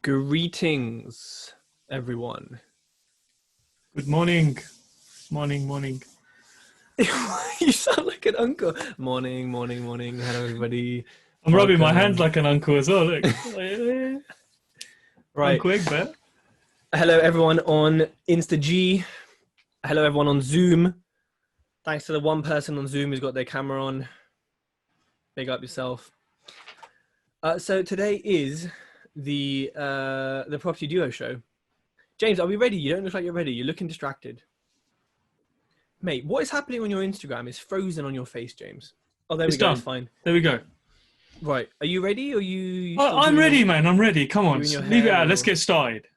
Greetings, everyone. Good morning. Morning. You sound like an uncle. Morning. Hello, everybody. I'm rubbing my hands like an uncle as well. Look. Right. Uncle Egbert. Hello, everyone on InstaG. Hello, everyone on Zoom. Thanks to the one person on Zoom who's got their camera on. Big up yourself. So today is the Property Duo show. James, are we ready? You don't look like you're ready. You're looking distracted. Mate, what is happening on your Instagram is frozen on your face, James. Oh, there we go. It's fine. There we go. Right. Are you ready? Or you I'm ready, man. I'm ready. Come on. Leave it out. Let's get started.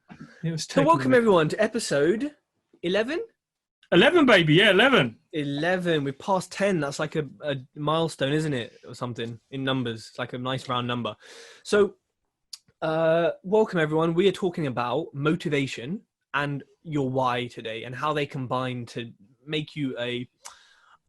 So welcome, everyone, to episode 11? 11, baby. Yeah, 11. 11. We're past 10. That's like a milestone, isn't it? Or something in numbers. It's like a nice round number. So welcome, everyone. We are talking about motivation and your why today and how they combine to make you a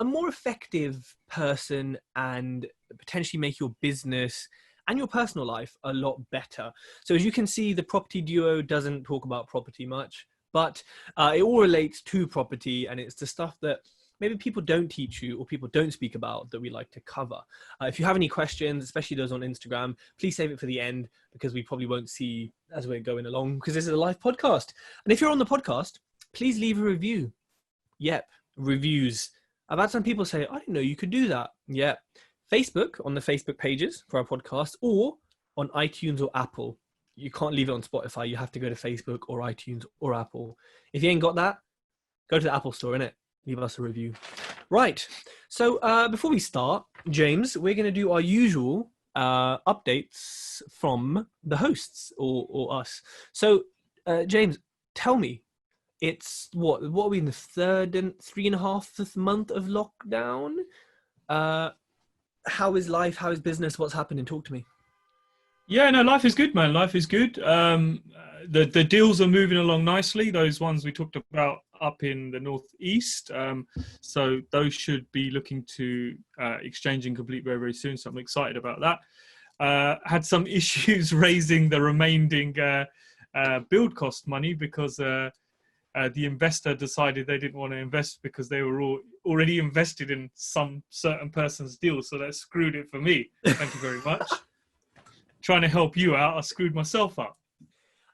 more effective person and potentially make your business and your personal life a lot better. So as you can see, the Property Duo doesn't talk about property much, but it all relates to property, and it's the stuff that maybe people don't teach you or people don't speak about that we like to cover. If you have any questions, especially those on Instagram, please save it for the end because we probably won't see as we're going along because this is a live podcast. And if you're on the podcast, please leave a review. Yep, reviews. I've had some people say, I didn't know you could do that. Yeah. Facebook, on the Facebook pages for our podcast, or on iTunes or Apple. You can't leave it on Spotify. You have to go to Facebook or iTunes or Apple. If you ain't got that, go to the Apple store, innit? Leave us a review. Right. So before we start, James, we're going to do our usual updates from the hosts or us. So, James, tell me, it's what are we in the 3.5 month of lockdown? How is life? How is business? What's happening? Talk to me. Yeah, no, life is good, man. Life is good. The deals are moving along nicely. Those ones we talked about up in the northeast. So those should be looking to exchange and complete very, very soon. So I'm excited about that. Had some issues raising the remaining build cost money because the investor decided they didn't want to invest because they were already invested in some certain person's deal. So that screwed it for me. Thank you very much. Trying to help you out, I screwed myself up.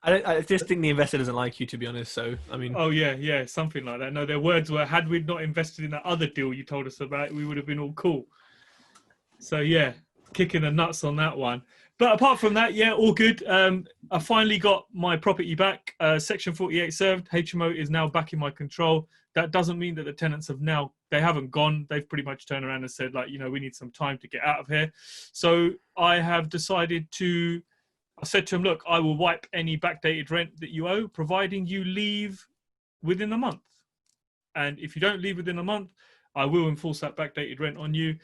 I just think the investor doesn't like you, to be honest. So, I mean... Oh, yeah, something like that. No, their words were, had we not invested in that other deal you told us about, we would have been all cool. So, yeah, kicking the nuts on that one. But apart from that, yeah, all good. I finally got my property back. Section 48 served. HMO is now back in my control. That doesn't mean that the tenants they haven't gone. They've pretty much turned around and said, like, we need some time to get out of here. So I have decided I said to them, look, I will wipe any backdated rent that you owe, providing you leave within a month. And if you don't leave within a month, I will enforce that backdated rent on you.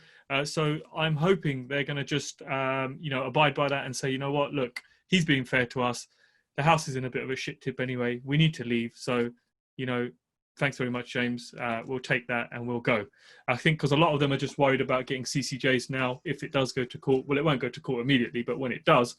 So I'm hoping they're going to just, abide by that and say, you know what, look, he's being fair to us. The house is in a bit of a shit tip anyway. We need to leave. So, thanks very much, James. We'll take that and we'll go. I think because a lot of them are just worried about getting CCJs now. If it does go to court, well, it won't go to court immediately, but when it does.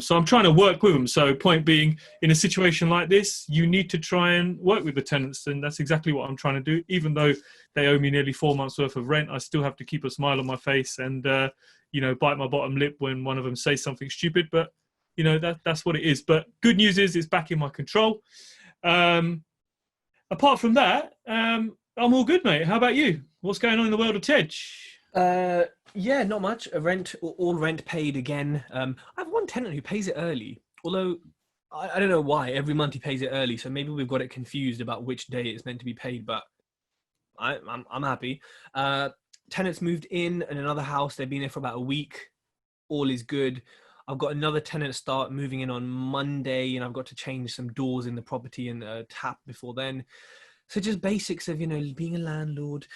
So I'm trying to work with them. So point being, in a situation like this, you need to try and work with the tenants. And that's exactly what I'm trying to do. Even though they owe me nearly 4 months worth of rent, I still have to keep a smile on my face and, bite my bottom lip when one of them says something stupid. But, that's what it is. But good news is it's back in my control. Apart from that, I'm all good, mate. How about you? What's going on in the world of Tej? Yeah, not much. All rent paid again. I have one tenant who pays it early, although I don't know why. Every month he pays it early, so maybe we've got it confused about which day it's meant to be paid. But I'm happy. Tenants moved in another house. They've been there for about a week. All is good. I've got another tenant start moving in on Monday, and I've got to change some doors in the property and a tap before then. So just basics of being a landlord.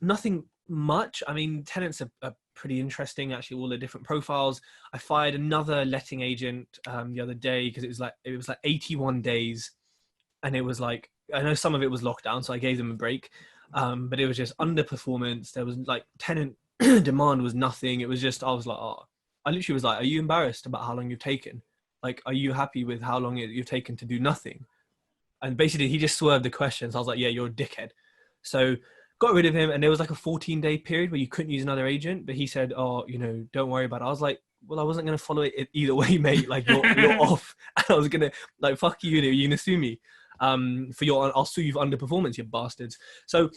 Nothing much. I mean, tenants are pretty interesting, actually, all the different profiles. I fired another letting agent the other day because it was like 81 days, and it was like, I know some of it was lockdown, so I gave them a break, but it was just underperformance. There was like tenant demand was nothing. It was just, I literally was like, are you embarrassed about how long you've taken? Like, are you happy with how long you've taken to do nothing? And basically he just swerved the questions. I was like, yeah, you're a dickhead. So got rid of him, and there was like a 14-day period where you couldn't use another agent, but he said, oh, you know, don't worry about it. I was like, well, I wasn't going to follow it either way, mate. Like, you're off. And I was going to, like, fuck you, you're going to sue me I'll sue you for underperformance, you bastards. So,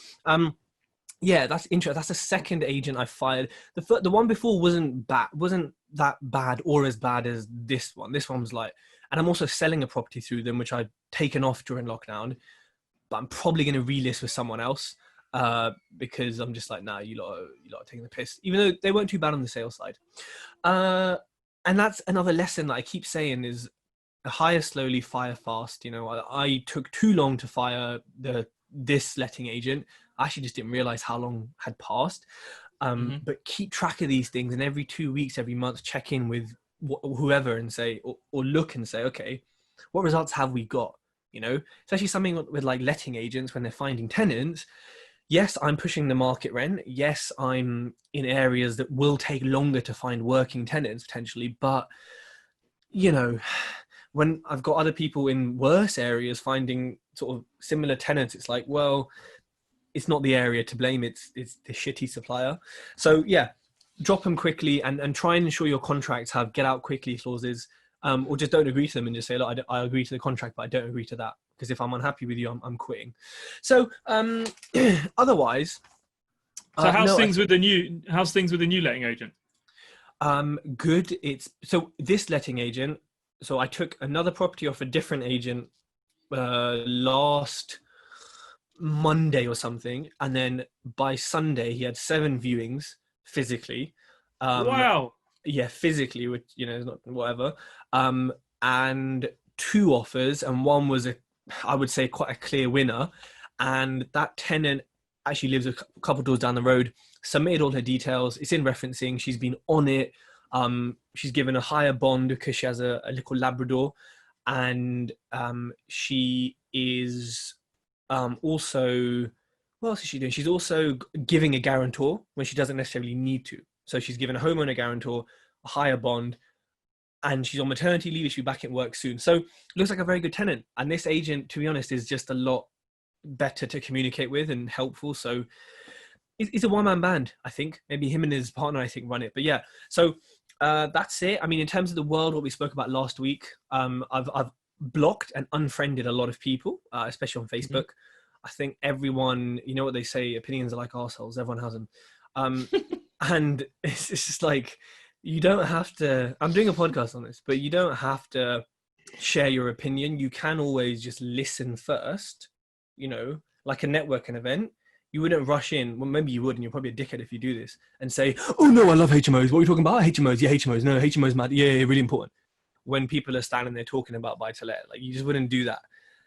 yeah, that's interesting. That's the second agent I fired. The one before wasn't that bad or as bad as this one. This one was like, and I'm also selling a property through them, which I'd taken off during lockdown, but I'm probably going to relist with someone else because I'm just like, nah, you lot are taking the piss, even though they weren't too bad on the sales side. And that's another lesson that I keep saying is hire slowly, fire fast. You know, I took too long to fire this letting agent. I actually just didn't realize how long had passed. But keep track of these things, and every 2 weeks, every month, check in with whoever and say, or look and say, okay, what results have we got? You know, especially something with like letting agents when they're finding tenants. Yes, I'm pushing the market rent. Yes, I'm in areas that will take longer to find working tenants potentially. But, you know, when I've got other people in worse areas finding sort of similar tenants, it's like, well, it's not the area to blame. It's the shitty supplier. So yeah, drop them quickly and try and ensure your contracts have get out quickly clauses, or just don't agree to them and just say, look, I agree to the contract, but I don't agree to that. Because if I'm unhappy with you, I'm quitting. So otherwise, so how's things with the new letting agent? Good. So this letting agent. So I took another property off a different agent last Monday or something, and then by Sunday he had 7 viewings physically. Wow. Yeah, physically, which, you know, is not whatever. And 2 offers, and one was I would say quite a clear winner. And that tenant actually lives a couple doors down the road, submitted all her details. It's in referencing. She's been on it. She's given a higher bond because she has a little Labrador. And she is also, what else is she doing? She's also giving a guarantor when she doesn't necessarily need to. So she's given a homeowner guarantor, a higher bond, and she's on maternity leave. She'll be back at work soon. So looks like a very good tenant. And this agent, to be honest, is just a lot better to communicate with and helpful. So it's a one-man band, I think. Maybe him and his partner, I think, run it. But yeah, so that's it. I mean, in terms of the world, what we spoke about last week, I've blocked and unfriended a lot of people, especially on Facebook. I think everyone, you know what they say, opinions are like arseholes. Everyone has them. And it's just like, you don't have to, I'm doing a podcast on this, but you don't have to share your opinion. You can always just listen first, you know, like a networking event. You wouldn't rush in. Well, maybe you would, and you're probably a dickhead if you do this and say, oh no, I love HMOs. What are you talking about? HMOs. Yeah, HMOs. No, HMOs mad. Yeah, really important. When people are standing there talking about buy to let, like, you just wouldn't do that.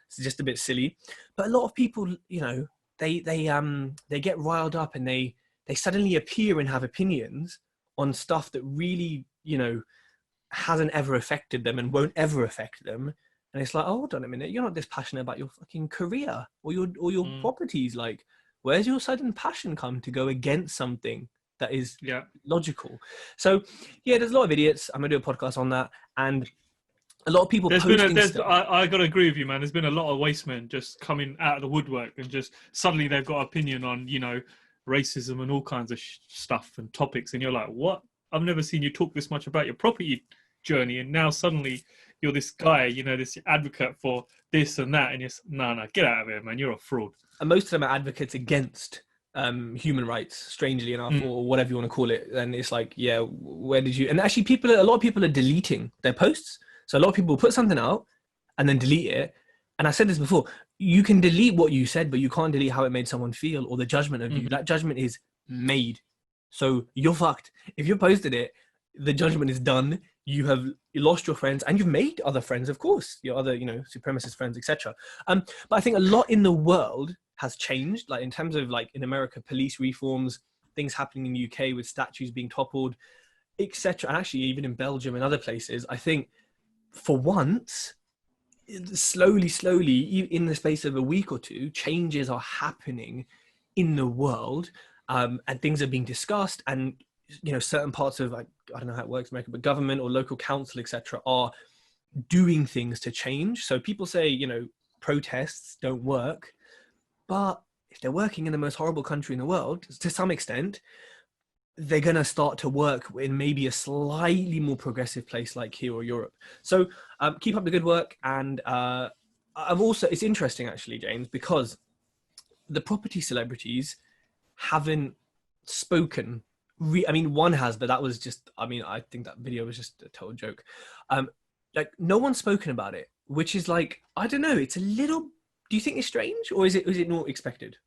It's just a bit silly. But a lot of people, you know, they get riled up and they suddenly appear and have opinions on stuff that really, you know, hasn't ever affected them and won't ever affect them. And it's like, oh, hold on a minute, you're not this passionate about your fucking career or your properties. Like, where's your sudden passion come to go against something that is logical? So yeah, there's a lot of idiots. I'm gonna do a podcast on that, and a lot of people I gotta agree with you, man. There's been a lot of wastemen just coming out of the woodwork and just suddenly they've got opinion on, you know, racism and all kinds of stuff and topics, and you're like, what? I've never seen you talk this much about your property journey, and now suddenly you're this guy, you know, this advocate for this and that, and you're no, get out of here, man. You're a fraud. And most of them are advocates against human rights, strangely enough, or whatever you want to call it. And it's like, yeah, where did you? And actually, a lot of people are deleting their posts. So a lot of people put something out and then delete it. And I said this before, you can delete what you said, but you can't delete how it made someone feel or the judgment of you. That judgment is made. So you're fucked. If you posted it, the judgment is done. You lost your friends, and you've made other friends, of course, your other, you know, supremacist friends, etc. But I think a lot in the world has changed, like in terms of, like, in America, police reforms, things happening in the UK with statues being toppled, etc. And actually even in Belgium and other places, I think for once, slowly, in the space of a week or two, changes are happening in the world, and things are being discussed, and, you know, certain parts of, like, I don't know how it works in America, but government or local council, etc., are doing things to change. So people say, you know, protests don't work, but if they're working in the most horrible country in the world, to some extent, they're going to start to work in maybe a slightly more progressive place like here or Europe. So keep up the good work. And it's interesting actually, James, because the property celebrities haven't spoken. I mean, one has, but that was just, I mean, I think that video was just a total joke. Like no one's spoken about it, which is like, I don't know, it's a little, do you think it's strange, or is it not expected?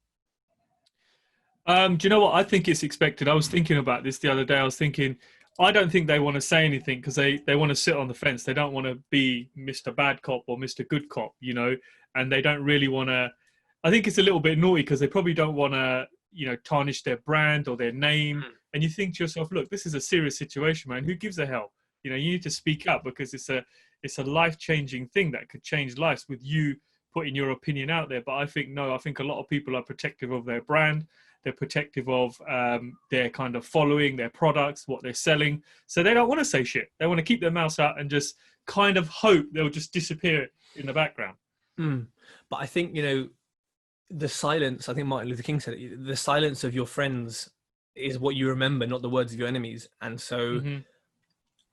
Do you know what? I think it's expected. I was thinking about this the other day. I was thinking, I don't think they want to say anything because they want to sit on the fence. They don't want to be Mr. Bad Cop or Mr. Good Cop, you know, and they don't really want to. I think it's a little bit naughty because they probably don't want to, you know, tarnish their brand or their name. And you think to yourself, look, this is a serious situation, man. Who gives a hell? You know, you need to speak up because it's a life-changing thing that could change lives with you putting your opinion out there. But I think, no, I think a lot of people are protective of their brand. They're protective of their kind of following, their products, what they're selling. So they don't want to say shit. They want to keep their mouth out and just kind of hope they'll just disappear in the background. But I think, you know, the silence, I think Martin Luther King said it, the silence of your friends is what you remember, not the words of your enemies. And so,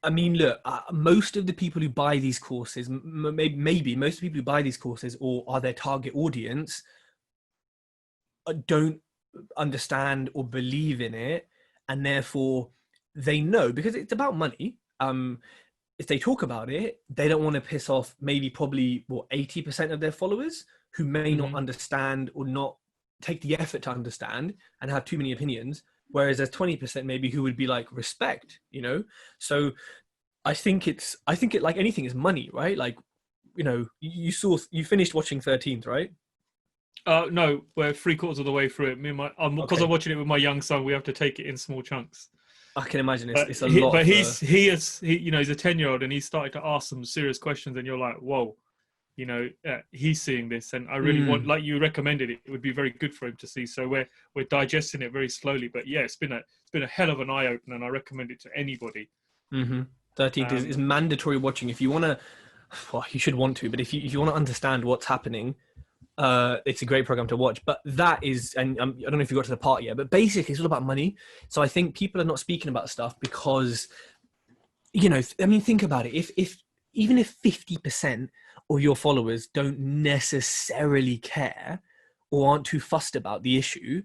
I mean, look, most of the people who buy these courses, maybe most of the people who buy these courses or are their target audience, don't understand or believe in it, and therefore they know, because it's about money. If they talk about it, they don't want to piss off probably 80% of their followers who may not understand or not take the effort to understand and have too many opinions, whereas there's 20% maybe who would be like, respect, you know. So I think it like anything is money, right? Like, you know, you finished watching 13th, right? No, we're 3/4 of the way through it. Because I'm watching it with my young son, we have to take it in small chunks. I can imagine it's a lot. But he you know, he's a 10-year-old and he started to ask some serious questions, and you're like, whoa, you know, he's seeing this, and I really want, like you recommended it would be very good for him to see. So we're digesting it very slowly. But yeah, it's been a hell of an eye opener, and I recommend it to anybody. 13th is mandatory watching if you want to. Well, you should want to, but if you want to understand what's happening. It's a great program to watch, but that is, and I don't know if you got to the part yet, but basically it's all about money. So I think people are not speaking about stuff because, you know, I mean, think about it. Even if 50% of your followers don't necessarily care or aren't too fussed about the issue,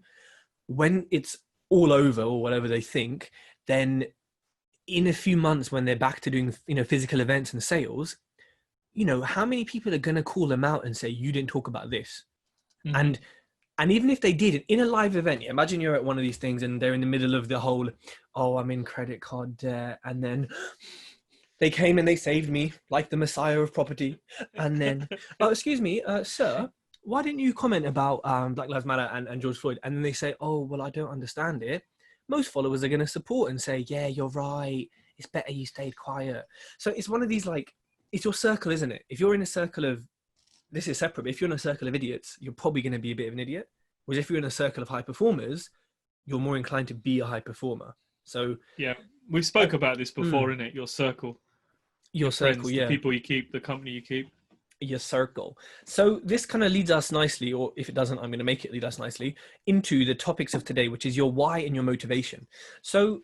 when it's all over or whatever they think, then in a few months when they're back to doing, you know, physical events and sales, you know, how many people are going to call them out and say, you didn't talk about this? And even if they did in a live event, imagine you're at one of these things and they're in the middle of the whole, oh, I'm in credit card debt. And then they came and they saved me like the Messiah of property. And then, oh, excuse me, sir, why didn't you comment about Black Lives Matter and George Floyd? And then they say, oh, well, I don't understand it. Most followers are going to support and say, yeah, you're right. It's better you stayed quiet. So it's one of these, like, it's your circle, isn't it? If you're in a circle of, this is separate, but if you're in a circle of idiots, you're probably going to be a bit of an idiot. Whereas if you're in a circle of high performers, you're more inclined to be a high performer. So yeah, we spoke about this before, innit? Your circle. Your circle, friends, yeah. The people you keep, the company you keep. Your circle. So this kind of leads us nicely, or if it doesn't, I'm going to make it lead us nicely, into the topics of today, which is your why and your motivation. So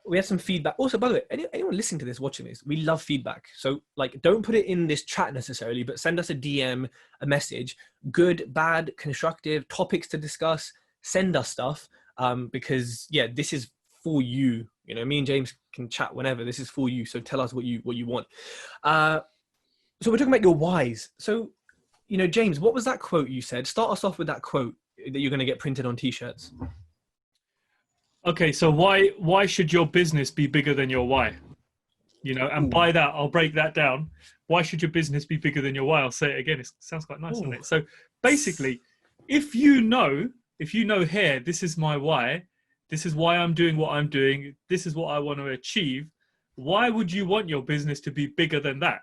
we have some feedback. Also, by the way, anyone listening to this, watching this, we love feedback. So like, don't put it in this chat necessarily, but send us a DM, a message, good, bad, constructive, topics to discuss, send us stuff. Because yeah, this is for you. You know, me and James can chat whenever. This is for you. So tell us what you want. So we're talking about your whys. So, you know, James, what was that quote you said? Start us off with that quote that you're going to get printed on t-shirts. Okay, so why should your business be bigger than your why? You know, and by that, I'll break that down. Why should your business be bigger than your why? I'll say it again. It sounds quite nice, doesn't it? So basically, if you know here, this is my why, this is why I'm doing what I'm doing, this is what I want to achieve, why would you want your business to be bigger than that?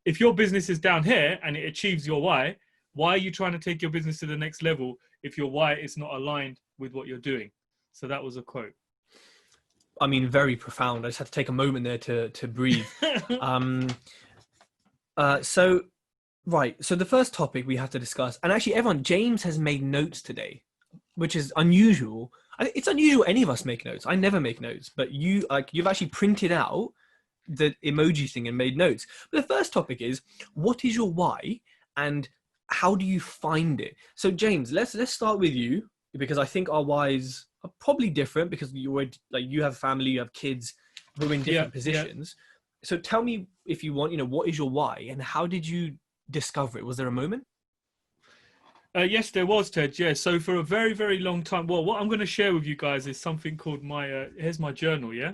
If your business is down here and it achieves your why are you trying to take your business to the next level if your why is not aligned with what you're doing? So that was a quote. I mean, very profound. I just had to take a moment there to breathe. So, right. So the first topic we have to discuss, and actually everyone, James has made notes today, which is unusual. It's unusual any of us make notes. I never make notes, but you've actually printed out the emoji thing and made notes. But the first topic is, what is your why and how do you find it? So James, let's start with you, because I think our whys are probably different because you have family, you have kids who are in different positions. So tell me, if you want, what is your why and how did you discover it? Was there a moment? Yes, there was, Ted. Yeah. So for a very, very long time, well, what I'm going to share with you guys is something called here's my journal. Yeah.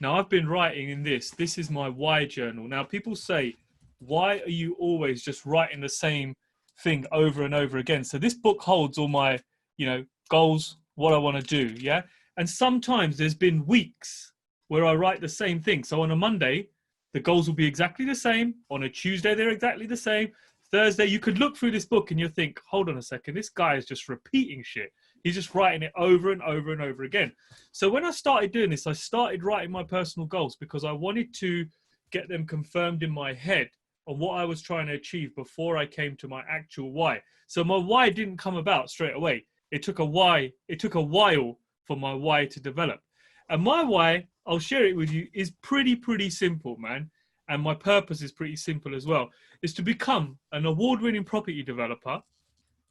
Now I've been writing in this. This is my why journal. Now people say, why are you always just writing the same thing over and over again? So this book holds all my, goals, what I want to do. Yeah. And sometimes there's been weeks where I write the same thing. So on a Monday, the goals will be exactly the same. On a Tuesday, they're exactly the same. Thursday, you could look through this book and you think, hold on a second, this guy is just repeating shit. He's just writing it over and over and over again. So when I started doing this, I started writing my personal goals because I wanted to get them confirmed in my head on what I was trying to achieve before I came to my actual why. So my why didn't come about straight away. It took a while for my why to develop. And my why, I'll share it with you, is pretty simple, man. And my purpose is pretty simple as well, is to become an award-winning property developer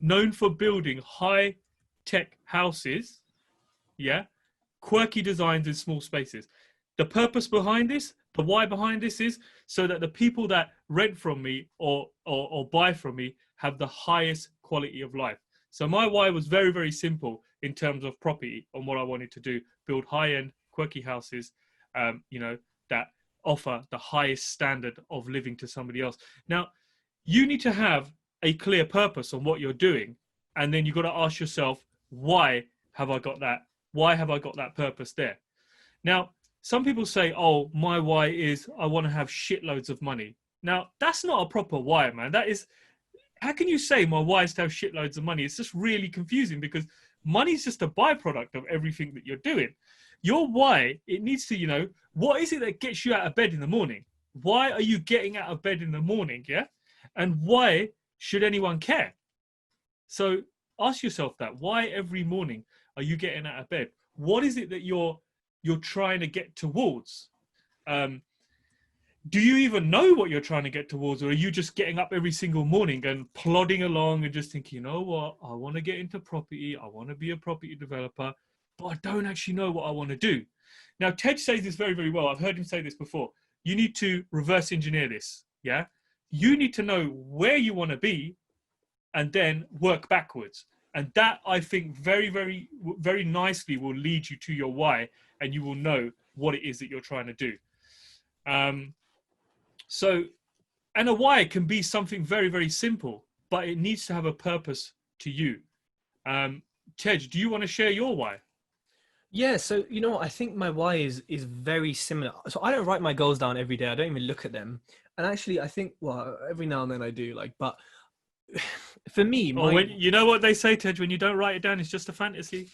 known for building high-tech houses, quirky designs in small spaces. The purpose behind this, the why behind this is so that the people that rent from me or buy from me have the highest quality of life. So my why was very, very simple in terms of property and what I wanted to do, build high-end, quirky houses, that offer the highest standard of living to somebody else. Now, you need to have a clear purpose on what you're doing. And then you've got to ask yourself, why have I got that? Why have I got that purpose there? Now, some people say, oh, my why is I want to have shitloads of money. Now, that's not a proper why, man. That is, how can you say my why is to have shitloads of money? It's just really confusing because money is just a byproduct of everything that you're doing. Your why, it needs to, what is it that gets you out of bed in the morning? Why are you getting out of bed in the morning, yeah? And why should anyone care? So ask yourself that. Why every morning are you getting out of bed? What is it that you're trying to get towards? Do you even know what you're trying to get towards, or are you just getting up every single morning and plodding along and just thinking, you know what, I want to get into property, I want to be a property developer, but I don't actually know what I want to do. Now, Ted says this very, very well. I've heard him say this before. You need to reverse engineer this, yeah? You need to know where you want to be and then work backwards. And that, I think, very, very, very nicely will lead you to your why, and you will know what it is that you're trying to do. And a why can be something very, very simple, but it needs to have a purpose to you. Tej, do you want to share your why? Yeah, so I think my why is very similar. So I don't write my goals down every day. I don't even look at them. And actually, I think, well, every now and then I do, but for me, you know what they say, Tej, when you don't write it down, it's just a fantasy.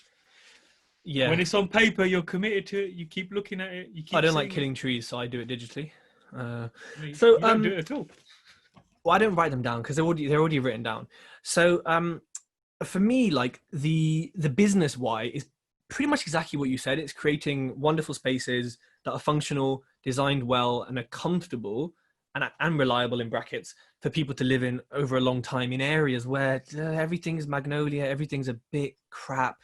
Yeah. When it's on paper, you're committed to it. You keep looking at it. I don't like killing trees, so I do it digitally. You don't do it at all. Well, I don't write them down because they're already written down. So for me, the business why is pretty much exactly what you said. It's creating wonderful spaces that are functional, designed well, and are comfortable and reliable, in brackets, for people to live in over a long time in areas where everything's magnolia, everything's a bit crap.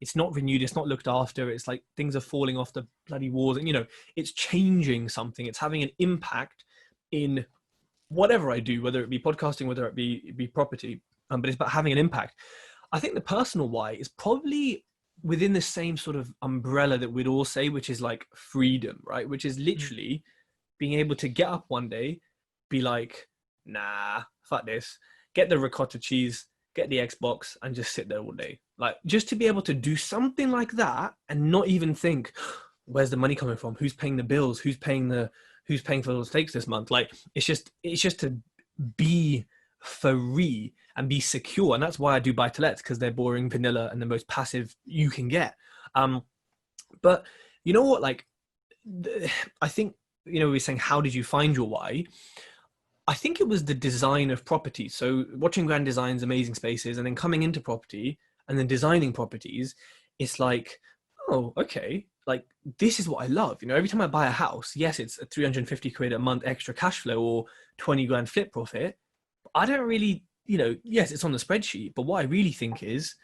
It's not renewed. It's not looked after. It's like things are falling off the bloody walls. And, it's changing something. It's having an impact in whatever I do, whether it be podcasting, whether it be property. But it's about having an impact. I think the personal why is probably within the same sort of umbrella that we'd all say, which is like freedom, right? Which is literally being able to get up one day, be like, nah, fuck this, get the ricotta cheese, get the Xbox, and just sit there all day. Just to be able to do something like that and not even think, where's the money coming from? Who's paying the bills? Who's paying for the steaks this month? It's just to be free and be secure. And that's why I do buy-to-lets, because they're boring, vanilla, and the most passive you can get. But you know what? I think, we're saying, how did you find your why? I think it was the design of properties. So watching grand designs, amazing spaces, and then coming into property and then designing properties, it's like, oh, okay, like this is what I love. You know, every time I buy a house, yes, it's a 350 quid a month extra cash flow or 20 grand flip profit. I don't really, you know, yes, it's on the spreadsheet, but what I really think is,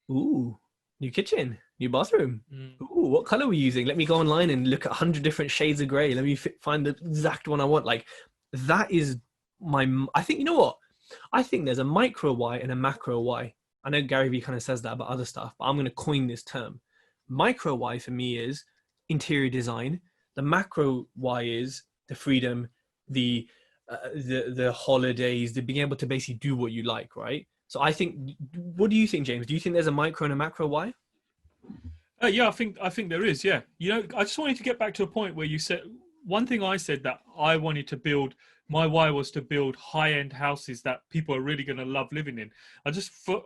ooh, new kitchen, new bathroom. Ooh, what color are we using? Let me go online and look at 100 different shades of gray. Let me find the exact one I want. Like that is I think, you know what? I think there's a micro why and a macro why. I know Gary Vee kind of says that about other stuff, but I'm going to coin this term. Micro why for me is interior design. The macro why is the freedom, the holidays, the being able to basically do what you like, right? So I think, what do you think, James? Do you think there's a micro and a macro why? Yeah, I think there is. Yeah, you know, I just wanted to get back to a point where you said one thing. I said that I wanted to build. My why was to build high-end houses that people are really going to love living in. I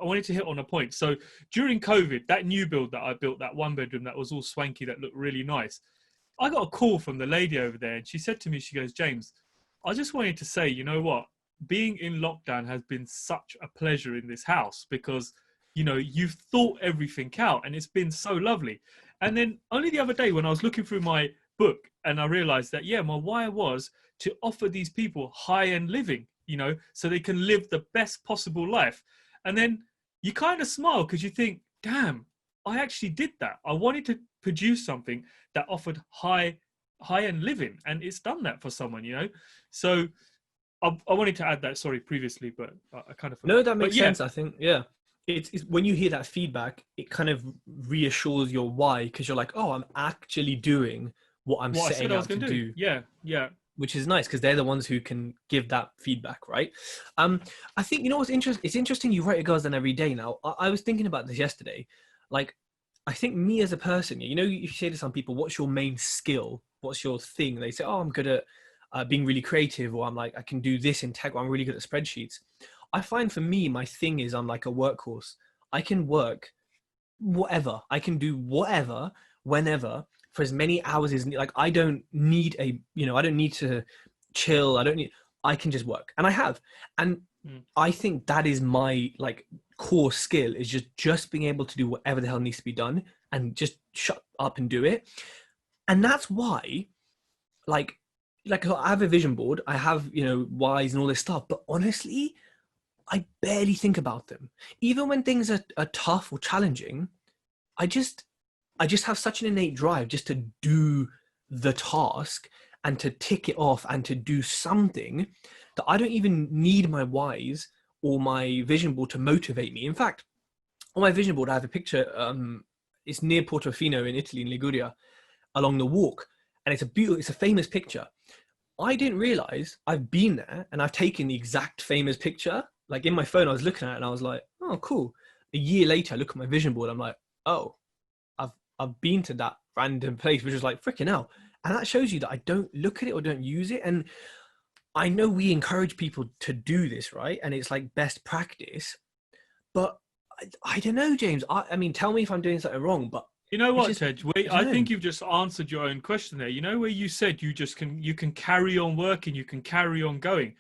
wanted to hit on a point. So during COVID, that new build that I built, that one bedroom that was all swanky, that looked really nice, I got a call from the lady over there, and she said to me, she goes, James, I just wanted to say, you know what? Being in lockdown has been such a pleasure in this house because, you know, you've thought everything out and it's been so lovely. And then only the other day when I was looking through my book and I realized that, yeah, my why was to offer these people high-end living, you know, so they can live the best possible life. And then you kind of smile because you think, damn, I actually did that. I wanted to produce something that offered high-end living, and it's done that for someone, you know. So I wanted to add that, sorry, previously, but I kind of forgot. No, that makes sense. I think, yeah. It's when you hear that feedback, it kind of reassures your why, because you're like, oh, I'm actually doing what I'm setting out to do. Yeah, yeah. Which is nice because they're the ones who can give that feedback, right? I think, you know what's interesting? It's interesting you write your girls down every day now. I was thinking about this yesterday. Like, I think me as a person, you know, you say to some people, what's your main skill? What's your thing? They say, oh, I'm good at being really creative, or I'm like, I can do this in tech, or I'm really good at spreadsheets. I find for me, my thing is I'm like a workhorse. I can work whatever. I can do whatever, whenever, for as many hours as like, I don't need I don't need to chill. I can just work, and I have. And I think that is my like core skill, is just being able to do whatever the hell needs to be done and just shut up and do it. And that's why, like I have a vision board, I have, you know, whys and all this stuff, but honestly, I barely think about them. Even when things are tough or challenging, I just have such an innate drive just to do the task and to tick it off and to do something that I don't even need my whys or my vision board to motivate me. In fact, on my vision board, I have a picture. It's near Portofino in Italy, in Liguria, along the walk. And it's a famous picture. I didn't realize I've been there and I've taken the exact famous picture. Like in my phone, I was looking at it and I was like, oh, cool. A year later, I look at my vision board. I'm like, oh, I've been to that random place, which was like, freaking hell. And that shows you that I don't look at it or don't use it. And I know we encourage people to do this, right? And it's like best practice. But I don't know, James. I mean, tell me if I'm doing something wrong, but you know what, Tej? I think you've just answered your own question there. You know, where you said you can carry on working, you can carry on going.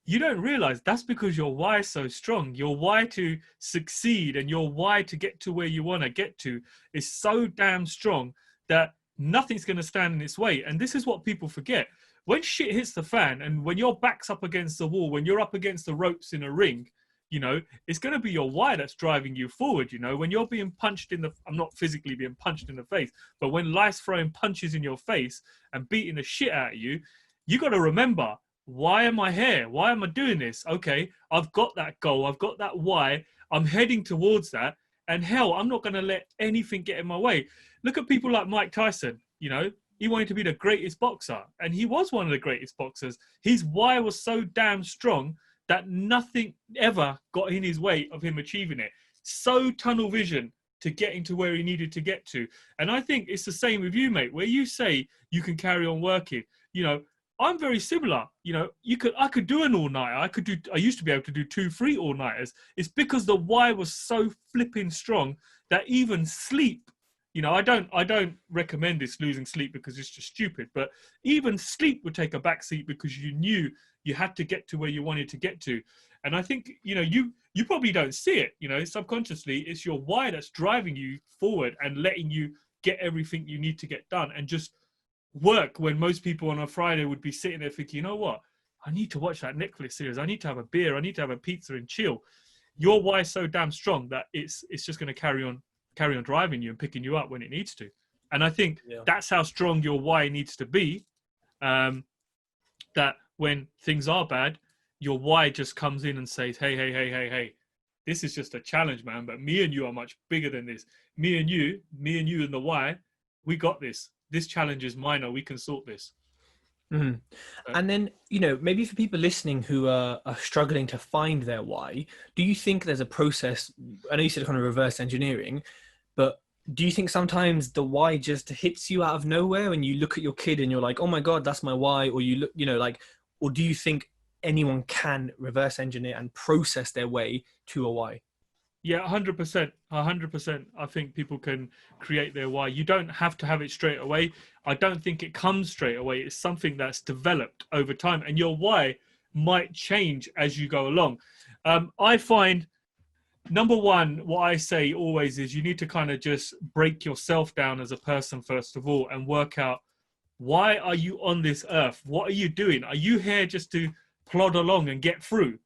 You don't realize that's because your why is so strong. Your why to succeed and your why to get to where you want to get to is so damn strong that nothing's going to stand in its way. And this is what people forget. When shit hits the fan and when your back's up against the wall, when you're up against the ropes in a ring, you know, it's going to be your why that's driving you forward. You know, when you're being punched I'm not physically being punched in the face, but when life's throwing punches in your face and beating the shit out of you, you got to remember, why am I here? Why am I doing this? Okay, I've got that goal. I've got that why. I'm heading towards that. And hell, I'm not going to let anything get in my way. Look at people like Mike Tyson. You know, he wanted to be the greatest boxer. And he was one of the greatest boxers. His why was so damn strong that nothing ever got in his way of him achieving it. So tunnel vision to getting to where he needed to get to. And I think it's the same with you, mate, where you say you can carry on working. You know, I'm very similar. You know, I could do an all-nighter. I used to be able to do 2-3 all-nighters. It's because the why was so flipping strong that even sleep, you know, I don't recommend this, losing sleep, because it's just stupid, but even sleep would take a backseat because you knew you had to get to where you wanted to get to. And I think, you know, you probably don't see it, you know, subconsciously, it's your why that's driving you forward and letting you get everything you need to get done, and just work when most people on a Friday would be sitting there thinking, you know what, I need to watch that Netflix series, I need to have a beer, I need to have a pizza and chill. Your why is so damn strong that it's just going to carry on driving you and picking you up when it needs to. And I think that's how strong your why needs to be, that when things are bad, your why just comes in and says, hey, this is just a challenge, man, but me and you are much bigger than this. Me and you and the why, we got this. This challenge is minor. We can sort this. Mm-hmm. And then, you know, maybe for people listening who are struggling to find their why, do you think there's a process? I know you said kind of reverse engineering, but do you think sometimes the why just hits you out of nowhere when you look at your kid and you're like, oh my God, that's my why? Or you look, you know, like, or do you think anyone can reverse engineer and process their way to a why? Yeah, 100%. 100%. I think people can create their why. You don't have to have it straight away. I don't think it comes straight away. It's something that's developed over time, and your why might change as you go along. I find, number one, what I say always is you need to kind of just break yourself down as a person, first of all, and work out, why are you on this earth? What are you doing? Are you here just to plod along and get through?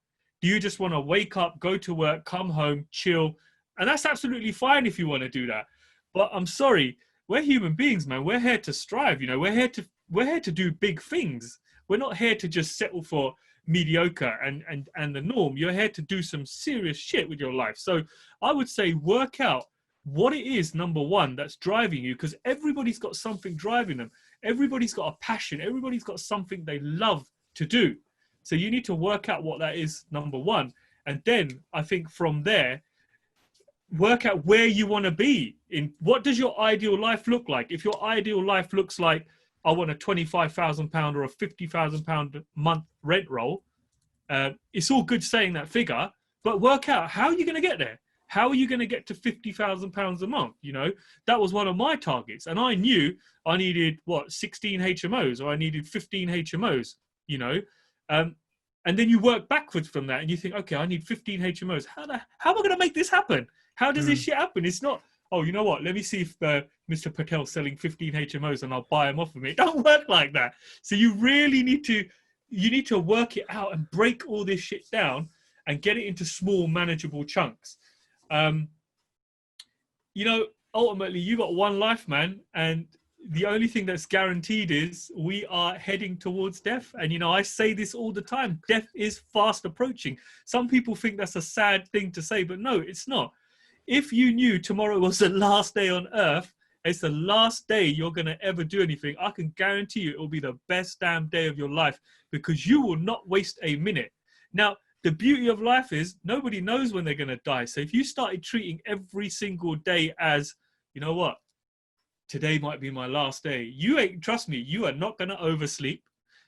Do you just want to wake up, go to work, come home, chill? And that's absolutely fine if you want to do that. But I'm sorry, we're human beings, man. We're here to strive. You know, we're here to do big things. We're not here to just settle for mediocre and the norm. You're here to do some serious shit with your life. So I would say work out what it is, number one, that's driving you, because everybody's got something driving them. Everybody's got a passion. Everybody's got something they love to do. So you need to work out what that is, number one. And then I think from there, work out where you want to be. In what does your ideal life look like? If your ideal life looks like, I want a £25,000 or a £50,000 a month rent roll, it's all good saying that figure, but work out, how are you going to get there? How are you going to get to £50,000 a month? You know, that was one of my targets. And I knew I needed, 16 HMOs, or I needed 15 HMOs, you know. And then you work backwards from that and you think, okay, I need 15 HMOs. How am I going to make this happen? How does this shit happen? It's not, oh, you know what? Let me see if Mr. Patel's selling 15 HMOs and I'll buy them off of me. It don't work like that. So you really need to work it out and break all this shit down and get it into small, manageable chunks. You know, ultimately you got one life, man. And the only thing that's guaranteed is we are heading towards death. And, you know, I say this all the time, death is fast approaching. Some people think that's a sad thing to say, but no, it's not. If you knew tomorrow was the last day on earth, it's the last day you're going to ever do anything, I can guarantee you it will be the best damn day of your life, because you will not waste a minute. Now, the beauty of life is nobody knows when they're going to die. So if you started treating every single day as, you know what, today might be my last day, trust me, you are not going to oversleep.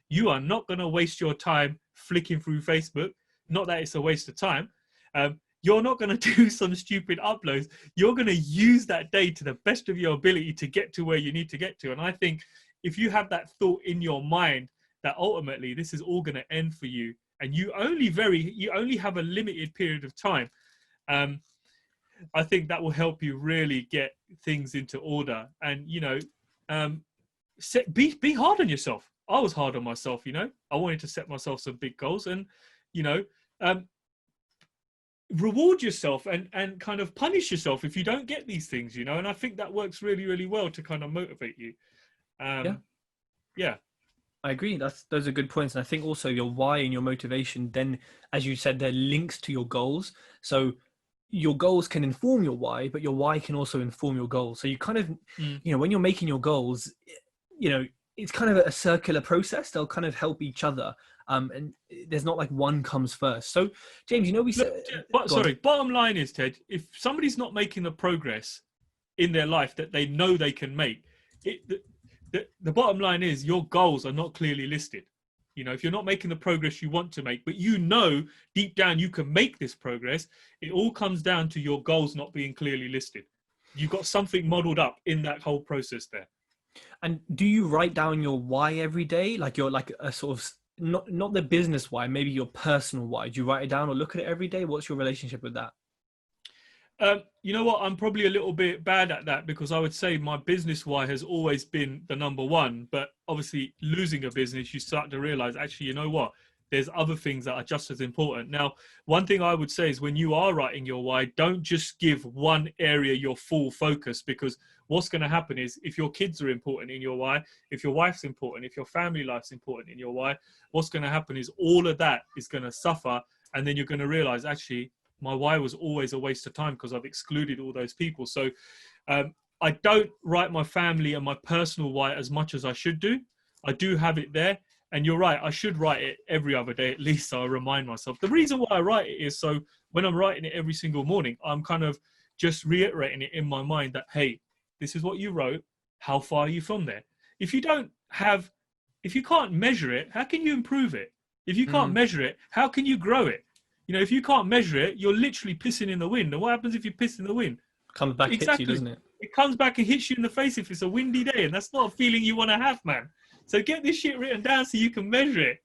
You are not going to waste your time flicking through Facebook. Not that it's a waste of time. You're not going to do some stupid uploads. You're going to use that day to the best of your ability to get to where you need to get to. And I think if you have that thought in your mind that ultimately this is all going to end for you, and you only have a limited period of time, I think that will help you really get things into order. And, you know, be hard on yourself. I was hard on myself, you know. I wanted to set myself some big goals, and, you know, reward yourself and kind of punish yourself if you don't get these things, you know. And I think that works really, really well to kind of motivate you. Yeah. I agree. Those are good points. And I think also your why and your motivation, then, as you said, they're links to your goals. So your goals can inform your why, but your why can also inform your goals. So you kind of, you know, when you're making your goals, you know, it's kind of a circular process. They'll kind of help each other. And there's not like one comes first. So James, you know, we said, bottom line is, Ted, if somebody's not making the progress in their life that they know they can make, the bottom line is your goals are not clearly listed. You know, if you're not making the progress you want to make, but you know deep down you can make this progress, it all comes down to your goals not being clearly listed. You've got something modeled up in that whole process there. And do you write down your why every day? Like you're like a sort of not the business why, maybe your personal why? Do you write it down or look at it every day? What's your relationship with that? You know what? I'm probably a little bit bad at that, because I would say my business why has always been the number one. But obviously, losing a business, you start to realize, actually, you know what? There's other things that are just as important. Now, one thing I would say is, when you are writing your why, don't just give one area your full focus, because what's going to happen is, if your kids are important in your why, if your wife's important, if your family life's important in your why, what's going to happen is all of that is going to suffer. And then you're going to realize, actually, my why was always a waste of time because I've excluded all those people. So I don't write my family and my personal why as much as I should do. I do have it there. And you're right, I should write it every other day at least, so I remind myself. The reason why I write it is so when I'm writing it every single morning, I'm kind of just reiterating it in my mind that, hey, this is what you wrote. How far are you from there? If you can't measure it, how can you improve it? If you can't measure it, how can you grow it? You know, if you can't measure it, you're literally pissing in the wind. And what happens if you piss in the wind? Comes back, hits you, doesn't it? It comes back and hits you in the face if it's a windy day, and that's not a feeling you want to have, man. So get this shit written down so you can measure it.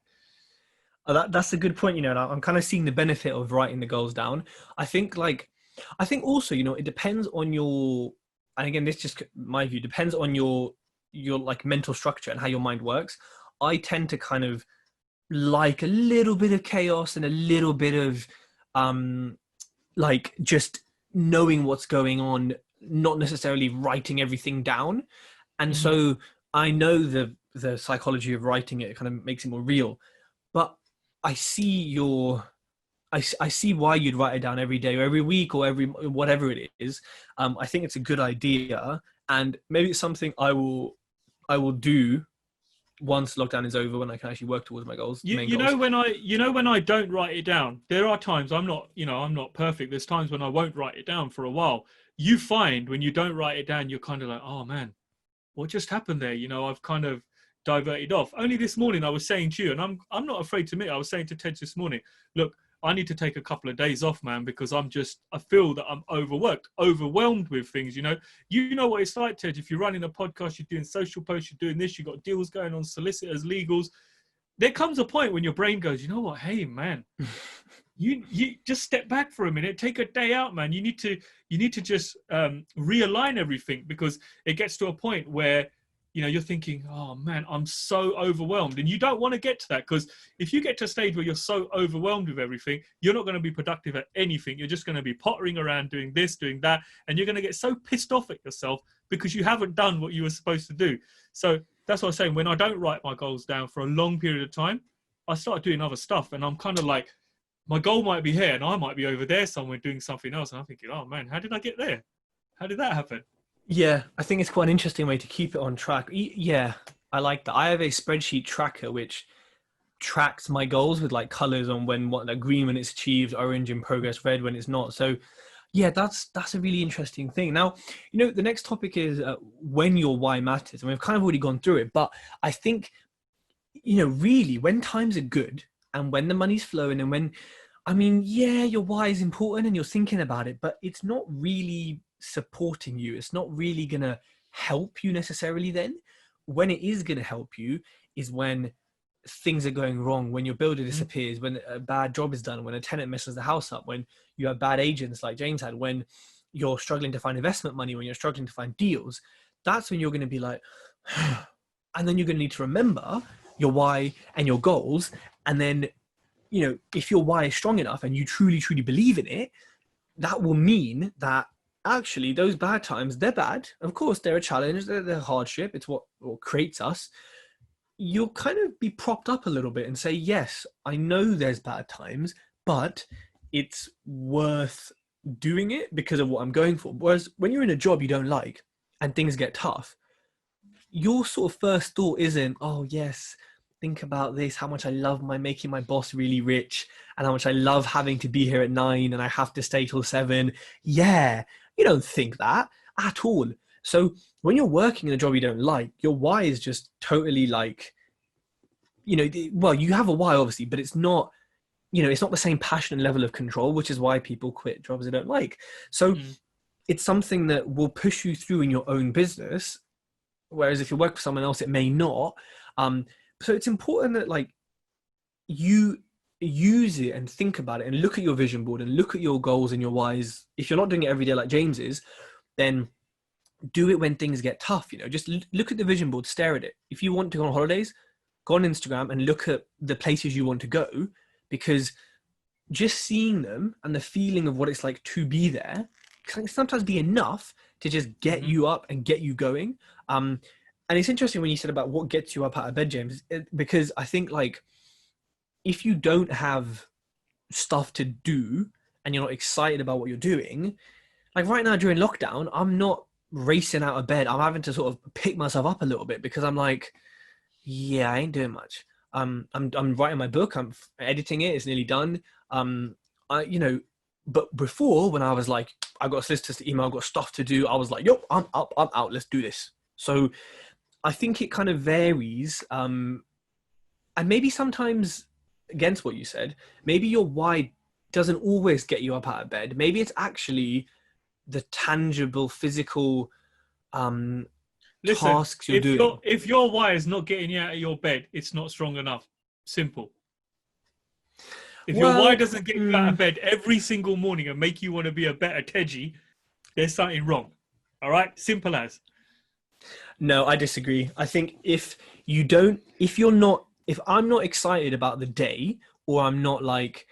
Oh, that's a good point. You know, I'm kind of seeing the benefit of writing the goals down. I think also, you know, it depends on your, and again, this just my view, depends on your like mental structure and how your mind works. I tend to kind of like a little bit of chaos and a little bit of like just knowing what's going on, not necessarily writing everything down. And so I know the psychology of writing it kind of makes it more real, but I see I see why you'd write it down every day or every week or every whatever it is. I think it's a good idea, and maybe it's something I will do once lockdown is over, when I can actually work towards my goals. You know when I don't write it down, there are times I'm not perfect. There's times when I won't write it down for a while. You find when you don't write it down, you're kind of like, oh man, what just happened there? You know, I've kind of diverted off. Only this morning I was saying to you, and I'm not afraid to admit, I was saying to Tej this morning, look, I need to take a couple of days off, man, because I feel that I'm overwhelmed with things, you know. You know what it's like, Tej, if you're running a podcast, you're doing social posts, you're doing this, you've got deals going on, solicitors, legals. There comes a point when your brain goes, you know what, hey, man, you just step back for a minute, take a day out, man. You need to just realign everything, because it gets to a point where, you know, you're thinking, oh man, I'm so overwhelmed. And you don't want to get to that, because if you get to a stage where you're so overwhelmed with everything, you're not going to be productive at anything. You're just going to be pottering around doing this, doing that. And you're going to get so pissed off at yourself because you haven't done what you were supposed to do. So that's what I'm saying. When I don't write my goals down for a long period of time, I start doing other stuff. And I'm kind of like, my goal might be here and I might be over there somewhere doing something else. And I'm thinking, oh man, how did I get there? How did that happen? Yeah, I think it's quite an interesting way to keep it on track. Yeah, I like that. I have a spreadsheet tracker which tracks my goals with like colors on like green when it's achieved, orange in progress, red when it's not. So yeah, that's a really interesting thing. Now, you know, the next topic is when your why matters. And we've kind of already gone through it, but I think, you know, really when times are good and when the money's flowing and when, I mean, yeah, your why is important and you're thinking about it, but it's not really supporting you. It's not really going to help you necessarily then. When it is going to help you is when things are going wrong, when your builder disappears, when a bad job is done, when a tenant messes the house up, when you have bad agents like James had, when you're struggling to find investment money, when you're struggling to find deals. That's when you're going to be like, and then you're going to need to remember your why and your goals. And then, you know, if your why is strong enough and you truly, truly believe in it, that will mean that actually those bad times, they're bad. Of course, they're a challenge, they're a hardship. It's what creates us. You'll kind of be propped up a little bit and say, yes, I know there's bad times, but it's worth doing it because of what I'm going for. Whereas when you're in a job you don't like and things get tough, your sort of first thought isn't, oh yes, think about this, how much I love making my boss really rich and how much I love having to be here at 9 and I have to stay till 7. Yeah, you don't think that at all. So when you're working in a job you don't like, your why is just totally like, you know, well, you have a why obviously, but it's not, you know, it's not the same passion and level of control, which is why people quit jobs they don't like. So it's something that will push you through in your own business. Whereas if you work for someone else, it may not. So it's important that like you use it and think about it and look at your vision board and look at your goals and your whys. If you're not doing it every day like James is, then do it when things get tough. Just look at the vision board, stare at it. If you want to go on holidays, go on Instagram and look at the places you want to go, because just seeing them and the feeling of what it's like to be there can sometimes be enough to just get you up and get you going. And it's interesting when you said about what gets you up out of bed, James, because I think like if you don't have stuff to do and you're not excited about what you're doing, like right now during lockdown, I'm not racing out of bed. I'm having to sort of pick myself up a little bit because I'm like, yeah, I ain't doing much. I'm writing my book. I'm editing it. It's nearly done. But before, when I was like, I got solicitors to email, I've got stuff to do, I was like, yo, I'm up, I'm out. Let's do this. So I think it kind of varies. And maybe sometimes, against what you said, maybe your why doesn't always get you up out of bed. Maybe it's actually the tangible, physical tasks you're doing. If your why is not getting you out of your bed, it's not strong enough. Simple. If your why doesn't get you out of bed every single morning and make you want to be a better Teji, there's something wrong. All right? Simple as. No, I disagree. I think if I'm not excited about the day, or I'm not like,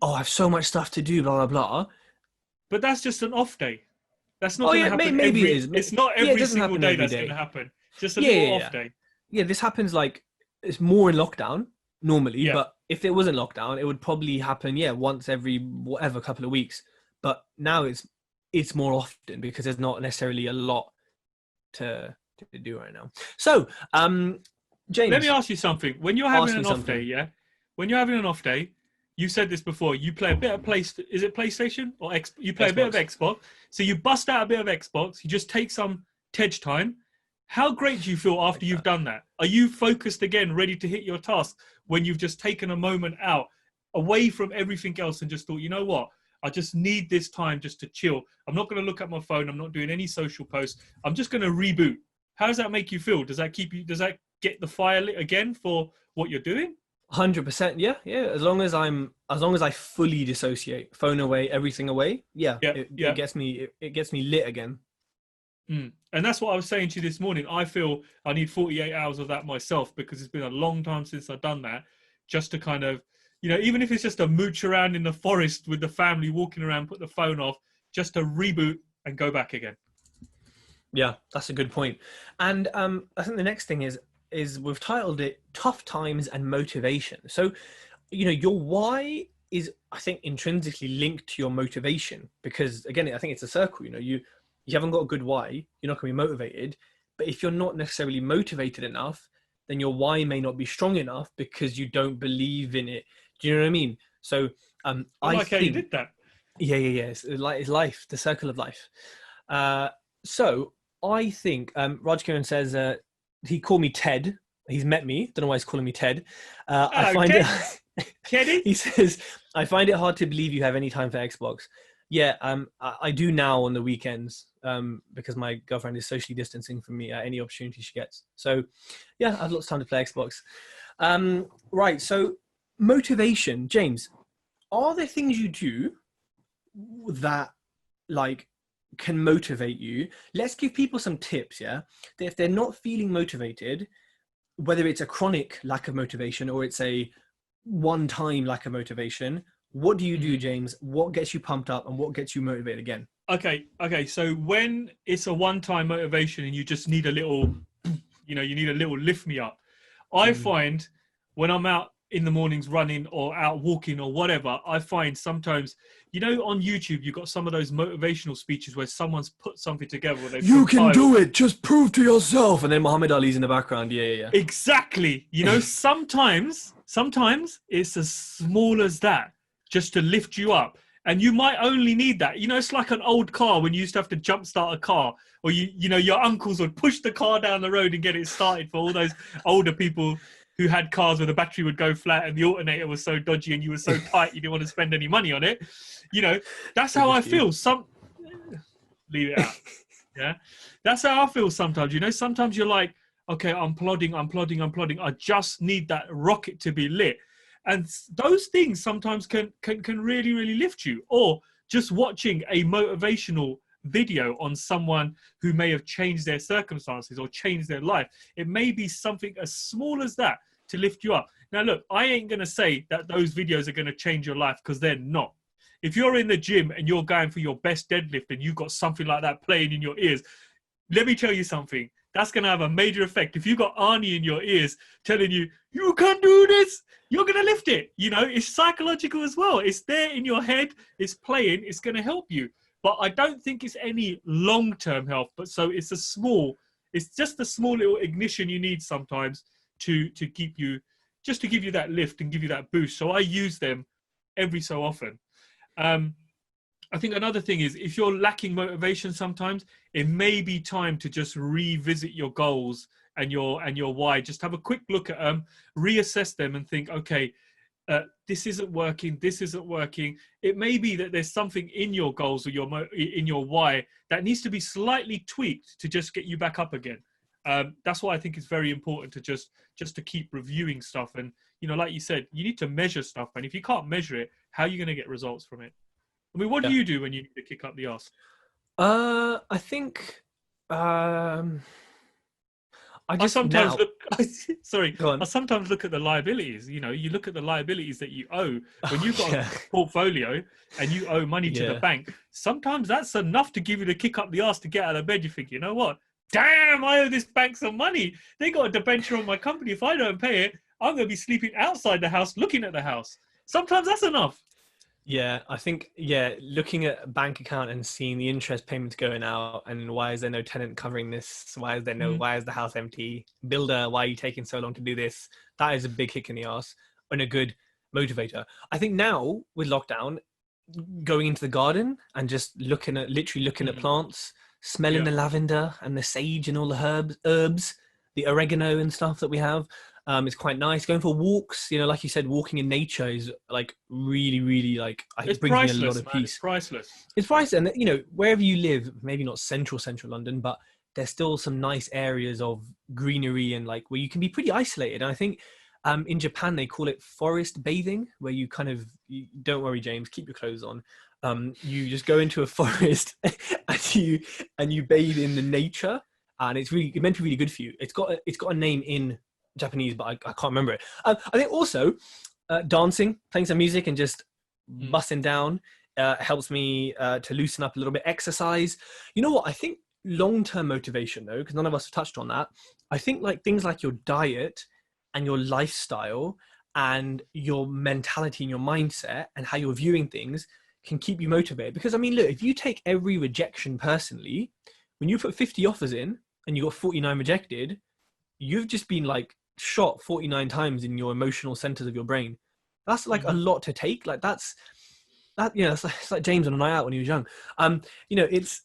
oh, I have so much stuff to do, blah, blah, blah. But that's just an off day. That's not going to happen. Maybe it is. It's not every single day that's going to happen. Just a little off day. Yeah, this happens like, it's more in lockdown normally, but if it wasn't lockdown, it would probably happen, once every whatever couple of weeks. But now it's more often because there's not necessarily a lot to do right now. So, James, let me ask you something. When you're having an off day, when you're having an off day, you said this before, you play a bit of is it PlayStation or you play Xbox. A bit of Xbox. So you bust out a bit of Xbox, you just take some Tej time. How great do you feel after you've done that? Are you focused again, ready to hit your task when you've just taken a moment out away from everything else and just thought, you know what? I just need this time just to chill. I'm not going to look at my phone. I'm not doing any social posts. I'm just going to reboot. How does that make you feel? Does that get the fire lit again for what you're doing? 100%. Yeah. As long as I fully dissociate, phone away, everything away. It gets me lit again. And that's what I was saying to you this morning. I feel I need 48 hours of that myself because it's been a long time since I've done that, just to kind of, even if it's just a mooch around in the forest with the family, walking around, put the phone off, just to reboot and go back again. Yeah, that's a good point. And I think the next thing is we've titled it Tough Times and Motivation. So, your why is, I think, intrinsically linked to your motivation, because again, I think it's a circle. You haven't got a good why, you're not going to be motivated. But if you're not necessarily motivated enough, then your why may not be strong enough because you don't believe in it. Do you know what I mean? So I think how you did that. Yeah. It's life, the circle of life. So I think 𝗪𝗲𝗃𝗀𝗀 says he called me Ted. He's met me. Don't know why he's calling me Ted. I find it. He says, I find it hard to believe you have any time for Xbox. Yeah, I do now on the weekends because my girlfriend is socially distancing from me at any opportunity she gets. So, yeah, I have lots of time to play Xbox. Right, so motivation. James, are there things you do that, like, can motivate you? Let's give people some tips, that if they're not feeling motivated, whether it's a chronic lack of motivation or it's a one-time lack of motivation, what do you do, James? What gets you pumped up and what gets you motivated again? Okay. So when it's a one-time motivation and you just need a little, you need a little lift me up. I find when I'm out in the mornings running or out walking or whatever, I find sometimes, on YouTube, you've got some of those motivational speeches where someone's put something together. Where you can do it. Just prove to yourself. And then Muhammad Ali's in the background. Yeah. Exactly. Sometimes it's as small as that, just to lift you up. And you might only need that. It's like an old car when you used to have to jumpstart a car, or your uncles would push the car down the road and get it started for all those older people who had cars where the battery would go flat and the alternator was so dodgy and you were so tight you didn't want to spend any money on it. That's how I feel. Leave it out. Yeah. That's how I feel sometimes. Sometimes you're like, okay, I'm plodding. I just need that rocket to be lit. And those things sometimes can really, really lift you. Or just watching a motivational video on someone who may have changed their circumstances or changed their life. It may be something as small as that to lift you up. Now, look, I ain't going to say that those videos are going to change your life, because they're not. If you're in the gym and you're going for your best deadlift and you've got something like that playing in your ears, let me tell you something. That's going to have a major effect. If you've got Arnie in your ears telling you, you can't do this, you're going to lift it. You know, it's psychological as well. It's there in your head. It's playing. It's going to help you. But I don't think it's any long-term help. But so it's just a small little ignition you need sometimes to keep you, just to give you that lift and give you that boost. So I use them every so often. I think another thing is, if you're lacking motivation sometimes, it may be time to just revisit your goals and your why. Just have a quick look at them, reassess them and think, okay, this isn't working, this isn't working. It may be that there's something in your goals or in your why that needs to be slightly tweaked to just get you back up again. That's why I think it's very important to just to keep reviewing stuff. And, you know, like you said, you need to measure stuff. And if you can't measure it, how are you going to get results from it? I mean, what do you do when you need to kick up the arse? I think I sometimes look. Sorry, Go on. I sometimes look at the liabilities. You know, you look at the liabilities that you owe when you've got a portfolio and you owe money to the bank. Sometimes that's enough to give you the kick up the arse to get out of bed. You think, you know what? Damn, I owe this bank some money. They got a debenture on my company. If I don't pay it, I'm going to be sleeping outside the house, looking at the house. Sometimes that's enough. Yeah, I think, looking at a bank account and seeing the interest payments going out, and why is there no tenant covering this? Why is the house empty? Builder, why are you taking so long to do this? That is a big kick in the ass and a good motivator. I think now with lockdown, going into the garden and just literally looking at plants, smelling the lavender and the sage and all the herbs, the oregano and stuff that we have. It's quite nice. Going for walks, you know, like you said, walking in nature is like really, really like, it brings me a lot of peace. It's priceless. It's priceless. And, you know, wherever you live, maybe not central London, but there's still some nice areas of greenery and like where you can be pretty isolated. And I think in Japan, they call it forest bathing, where you don't worry, James, keep your clothes on. You just go into a forest and you bathe in the nature, and it's meant to be really good for you. It's got a name in Japanese, but I can't remember it. I think also dancing, playing some music and just busting down helps me to loosen up a little bit. Exercise. You know what? I think long-term motivation, though, because none of us have touched on that. I think like things like your diet and your lifestyle and your mentality and your mindset and how you're viewing things can keep you motivated. Because I mean, look, if you take every rejection personally, when you put 50 offers in and you got 49 rejected, you've just been like shot 49 times in your emotional centers of your brain. That's like a lot to take. Like it's like James on a night out when he was young. You know, it's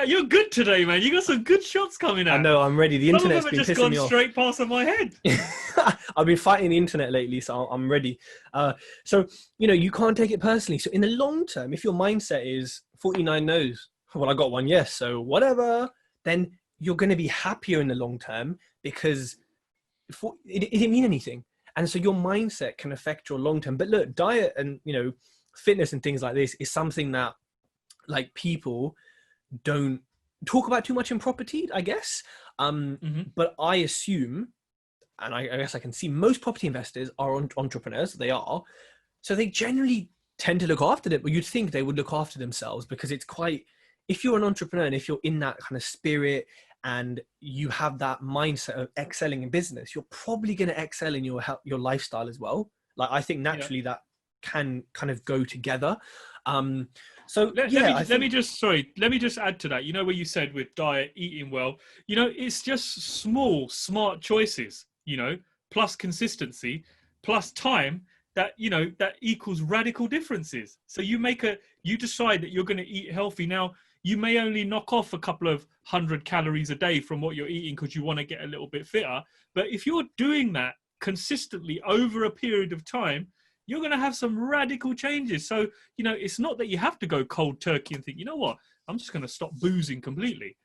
you're good today, man. You got some good shots coming out. I know, I'm ready. The internet's been pissing me off. Straight past on my head. I've been fighting the internet lately, so I'm ready. So, you know, you can't take it personally. So in the long term, if your mindset is 49 no's, well, I got one yes, so whatever, then you're going to be happier in the long term, because it didn't mean anything. And so your mindset can affect your long term. But look, diet and, you know, fitness and things like this is something that like people don't talk about too much in property, I guess. But I assume, and I guess I can see, most property investors are entrepreneurs. They are. So they generally tend to look after them. But you'd think they would look after themselves, because it's quite, if you're an entrepreneur and if you're in that kind of spirit and you have that mindset of excelling in business, you're probably going to excel in your lifestyle as well. Like, I think naturally that can kind of go together. So let me just add to that. You know, where you said with diet, eating well, you know, it's just small, smart choices, you know, plus consistency, plus time, that, you know, that equals radical differences. So you decide that you're going to eat healthy. Now, you may only knock off a couple of 100 calories a day from what you're eating because you want to get a little bit fitter. But if you're doing that consistently over a period of time, you're going to have some radical changes. So, you know, it's not that you have to go cold turkey and think, you know what, I'm just going to stop boozing completely.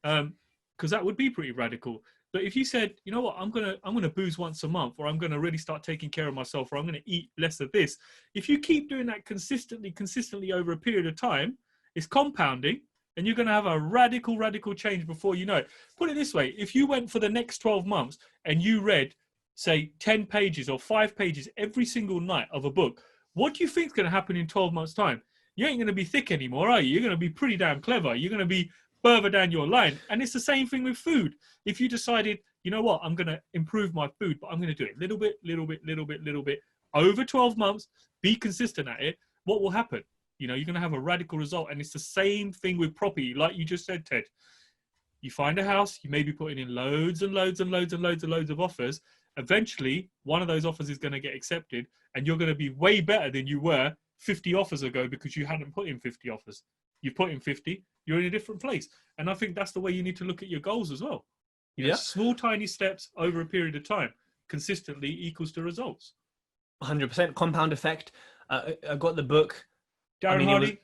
Because that would be pretty radical. But if you said, you know what, I'm gonna booze once a month, or I'm gonna really start taking care of myself, or I'm gonna eat less of this. If you keep doing that consistently over a period of time, it's compounding, and you're gonna have a radical change before you know it. Put it this way: if you went for the next 12 months and you read, say, 10 pages or 5 pages every single night of a book, what do you think is gonna happen in 12 months' time? You ain't gonna be thick anymore, are you? You're gonna be pretty damn clever. You're gonna be further down your line. And it's the same thing with food. If you decided, you know what, I'm going to improve my food, but I'm going to do it little bit over 12 months, be consistent at it, what will happen? You know, you're going to have a radical result. And it's the same thing with property. Like you just said, Ted, you find a house, you may be putting in loads of offers. Eventually, one of those offers is going to get accepted, and you're going to be way better than you were 50 offers ago because you hadn't put in 50 offers. You put in 50, you're in a different place. And I think that's the way you need to look at your goals as well. You know, small, tiny steps over a period of time consistently equals to results. 100% compound effect. I got the book. Darren Hardy,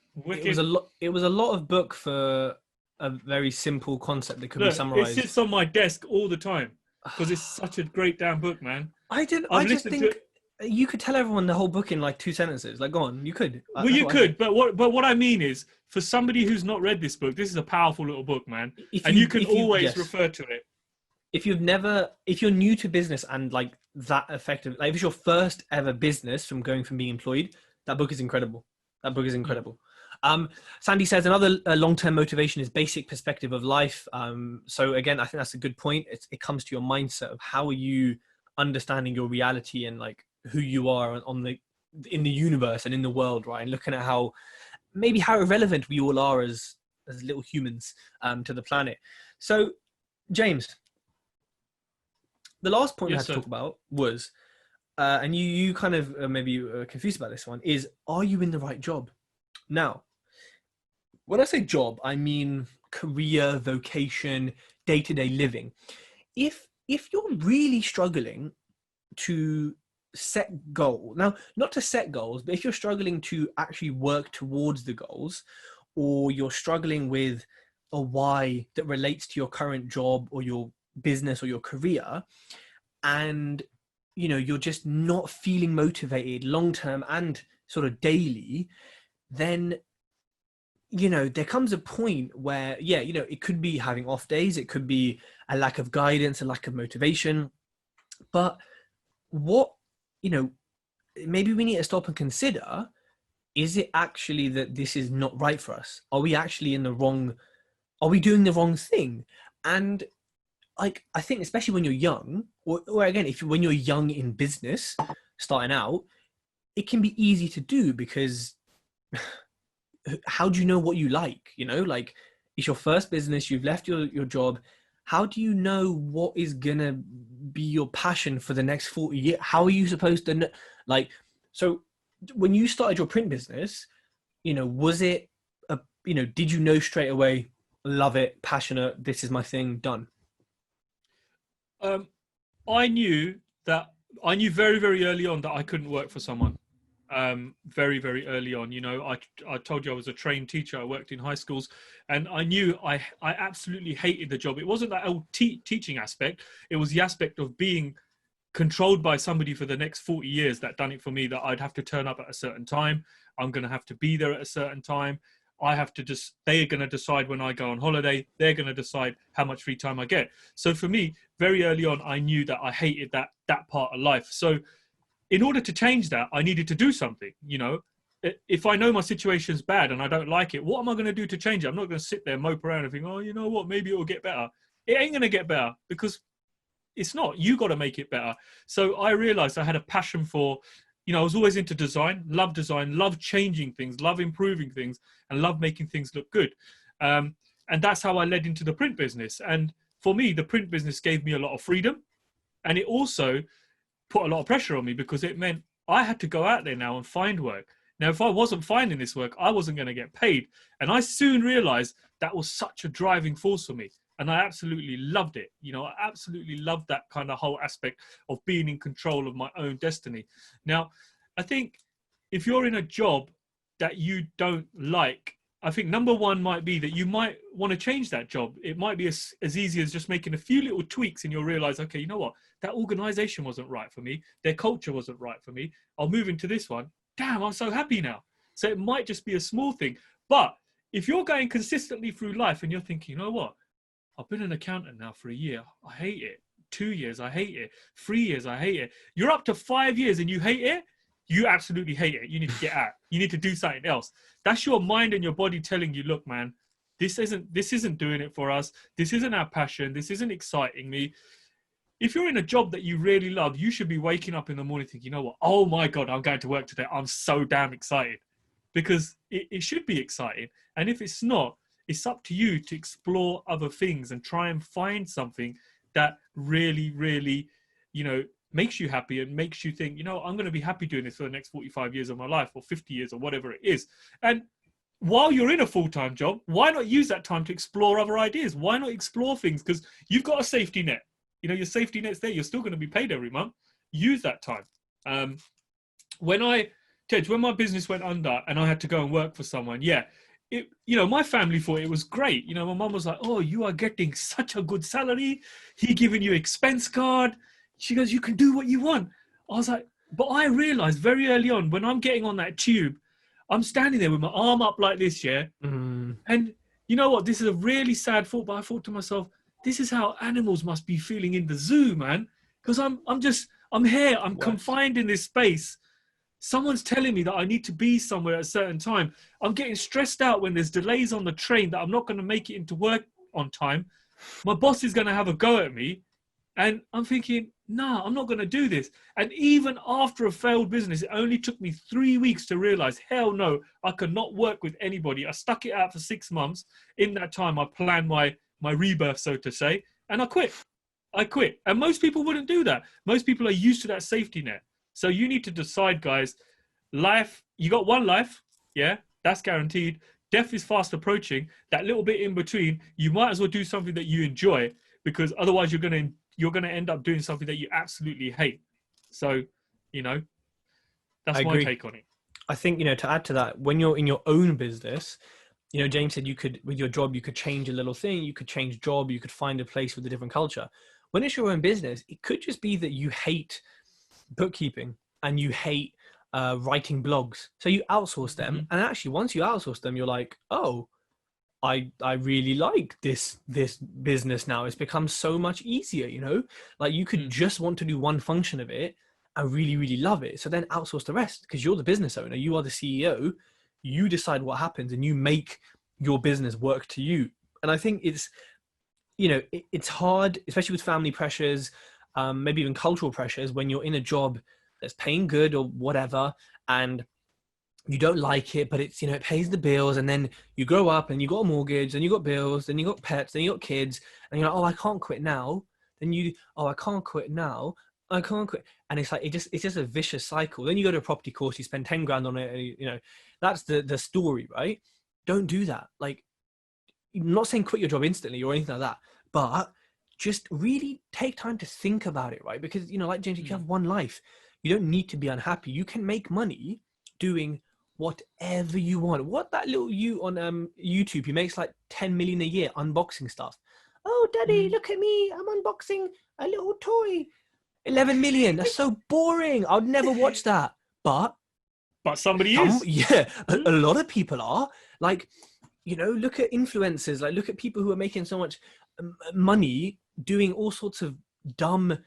it was a lot of book for a very simple concept that could be summarized. It sits on my desk all the time because it's such a great damn book, man. I just think you could tell everyone the whole book in like 2 sentences. Like, go on, you could. Well, you could, but what I mean is, for somebody who's not read this book, this is a powerful little book, man. And you can always refer to it. If you're new to business and like that effective, like if it's your first ever business from being employed, that book is incredible. Sandy says another long-term motivation is basic perspective of life. So again, I think that's a good point. It comes to your mindset of how are you understanding your reality and like who you are in the universe and in the world, right? And looking at how irrelevant we all are as little humans to the planet. So, James, the last point I had to talk about was, and you kind of maybe confused about this one, is are you in the right job? Now, when I say job, I mean career, vocation, day-to-day living. If you're really struggling to set goals, now not to set goals, but if you're struggling to actually work towards the goals, or you're struggling with a why that relates to your current job or your business or your career, and you know you're just not feeling motivated long term and sort of daily, then you know there comes a point where it could be having off days, it could be a lack of guidance, a lack of motivation, but maybe we need to stop and consider, is it actually that this is not right for us? Are we actually are we doing the wrong thing? And like, I think especially when you're young, or again, when you're young in business, starting out, it can be easy to do because how do you know what you like? You know, like it's your first business, you've left your job. How do you know what is gonna be your passion for the next 40 years? How are you supposed to know? Like, so when you started your print business, you know, was it did you know straight away, love it, passionate, this is my thing, done? I knew very, very early on that I couldn't work for someone. Very, very early on, you know, I told you I was a trained teacher. I worked in high schools, and I knew I absolutely hated the job. It wasn't that old teaching aspect. It was the aspect of being controlled by somebody for the next 40 years that done it for me, that I'd have to turn up at a certain time. I'm going to have to be there at a certain time. They're going to decide when I go on holiday. They're going to decide how much free time I get. So for me, very early on, I knew that I hated that part of life. So in order to change that, I needed to do something. You know, if I know my situation's bad and I don't like it, what am I going to do to change it? I'm not going to sit there, mope around and think, oh, you know what, maybe it'll get better. It ain't going to get better because it's not. You got to make it better. So I realized I had a passion for, I was always into design, love changing things, love improving things, and love making things look good. And that's how I led into the print business. And for me, the print business gave me a lot of freedom. And it also put a lot of pressure on me because it meant I had to go out there now and find work. Now, if I wasn't finding this work, I wasn't going to get paid. And I soon realized that was such a driving force for me. And I absolutely loved it. I absolutely loved that kind of whole aspect of being in control of my own destiny. Now, I think if you're in a job that you don't like, I think number one might be that you might want to change that job. It might be as easy as just making a few little tweaks and you'll realize, okay, you know what? That organization wasn't right for me. Their culture wasn't right for me. I'll move into this one. Damn, I'm so happy now. So it might just be a small thing. But if you're going consistently through life and you're thinking, you know what? I've been an accountant now for a year. I hate it. 2 years, I hate it. 3 years, I hate it. You're up to 5 years and you hate it. You absolutely hate it. You need to get out. You need to do something else. That's your mind and your body telling you, look, man, this isn't doing it for us. This isn't our passion. This isn't exciting me. If you're in a job that you really love, you should be waking up in the morning thinking, you know what? Oh my God, I'm going to work today. I'm so damn excited, because it should be exciting. And if it's not, it's up to you to explore other things and try and find something that really, really, you know, makes you happy and makes you think, you know, I'm going to be happy doing this for the next 45 years of my life or 50 years or whatever it is. And while you're in a full-time job, why not use that time to explore other ideas? Why not explore things? Because you've got a safety net. You know, your safety net's there. You're still going to be paid every month. Use that time. When my business went under and I had to go and work for someone, you know, my family thought it was great. You know, my mum was like, oh, you are getting such a good salary. He giving you expense card. She goes, you can do what you want. I was like, but I realized very early on when I'm getting on that tube, I'm standing there with my arm up like this, And you know what? This is a really sad thought, but I thought to myself, this is how animals must be feeling in the zoo, man. Because I'm here, I'm confined in this space. Someone's telling me that I need to be somewhere at a certain time. I'm getting stressed out when there's delays on the train that I'm not going to make it into work on time. My boss is going to have a go at me. And I'm thinking, nah, I'm not going to do this. And even after a failed business, it only took me 3 weeks to realize, hell no, I could not work with anybody. I stuck it out for 6 months. In that time, I planned my rebirth, so to say, and I quit. And most people wouldn't do that. Most people are used to that safety net. So you need to decide, guys, life, you got one life. Yeah, that's guaranteed. Death is fast approaching. That little bit in between, you might as well do something that you enjoy, because otherwise you're going to end up doing something that you absolutely hate. So, you know, that's my take on it. I think, you know, to add to that, when you're in your own business, you know, James said you could, with your job, you could change a little thing, you could change job, you could find a place with a different culture. When it's your own business, it could just be that you hate bookkeeping and you hate writing blogs. So you outsource them. And actually, once you outsource them, you're like, oh, I really like this business now. It's become so much easier, you know, like you could just want to do one function of it and really, really love it. So then outsource the rest, because you're the business owner, you are the CEO, you decide what happens and you make your business work to you. And I think it's, you know, it's hard, especially with family pressures, maybe even cultural pressures, when you're in a job that's paying good or whatever, and you don't like it, but it's, you know, it pays the bills, and then you grow up and you got a mortgage, and you got bills, then you got pets, then you got kids, and you're like, oh, I can't quit now. Then I can't quit now. I can't quit. And it's like, it's just a vicious cycle. Then you go to a property course, you spend 10 grand on it, and, you know, that's the story, right? Don't do that. Like, I'm not saying quit your job instantly or anything like that, but just really take time to think about it, right? Because, you know, like James, you have one life. You don't need to be unhappy. You can make money doing whatever you want. What that little you on YouTube, he makes like 10 million a year unboxing stuff. Oh, daddy, look at me. I'm unboxing a little toy. 11 million. That's so boring. I'd never watch that. But somebody is. Yeah, a lot of people are. Like, you know, look at influencers. Like, look at people who are making so much money doing all sorts of dumb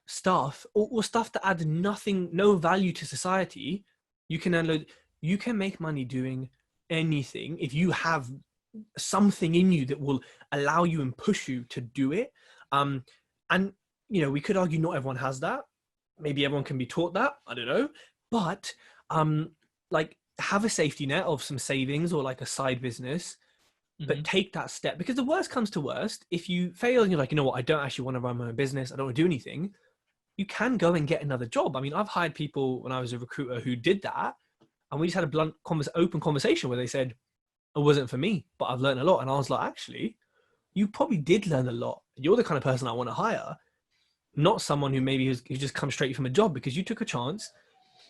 stuff, or stuff that adds no value to society. You can make money doing anything if you have something in you that will allow you and push you to do it. And, you know, we could argue not everyone has that. Maybe everyone can be taught that. I don't know. But like, have a safety net of some savings or like a side business, but take that step, because the worst comes to worst. If you fail and you're like, you know what, I don't actually want to run my own business, I don't want to do anything, you can go and get another job. I mean, I've hired people when I was a recruiter who did that, and we just had a blunt, open conversation where they said, it wasn't for me, but I've learned a lot. And I was like, actually, you probably did learn a lot. You're the kind of person I want to hire, not someone who maybe who just come straight from a job, because you took a chance.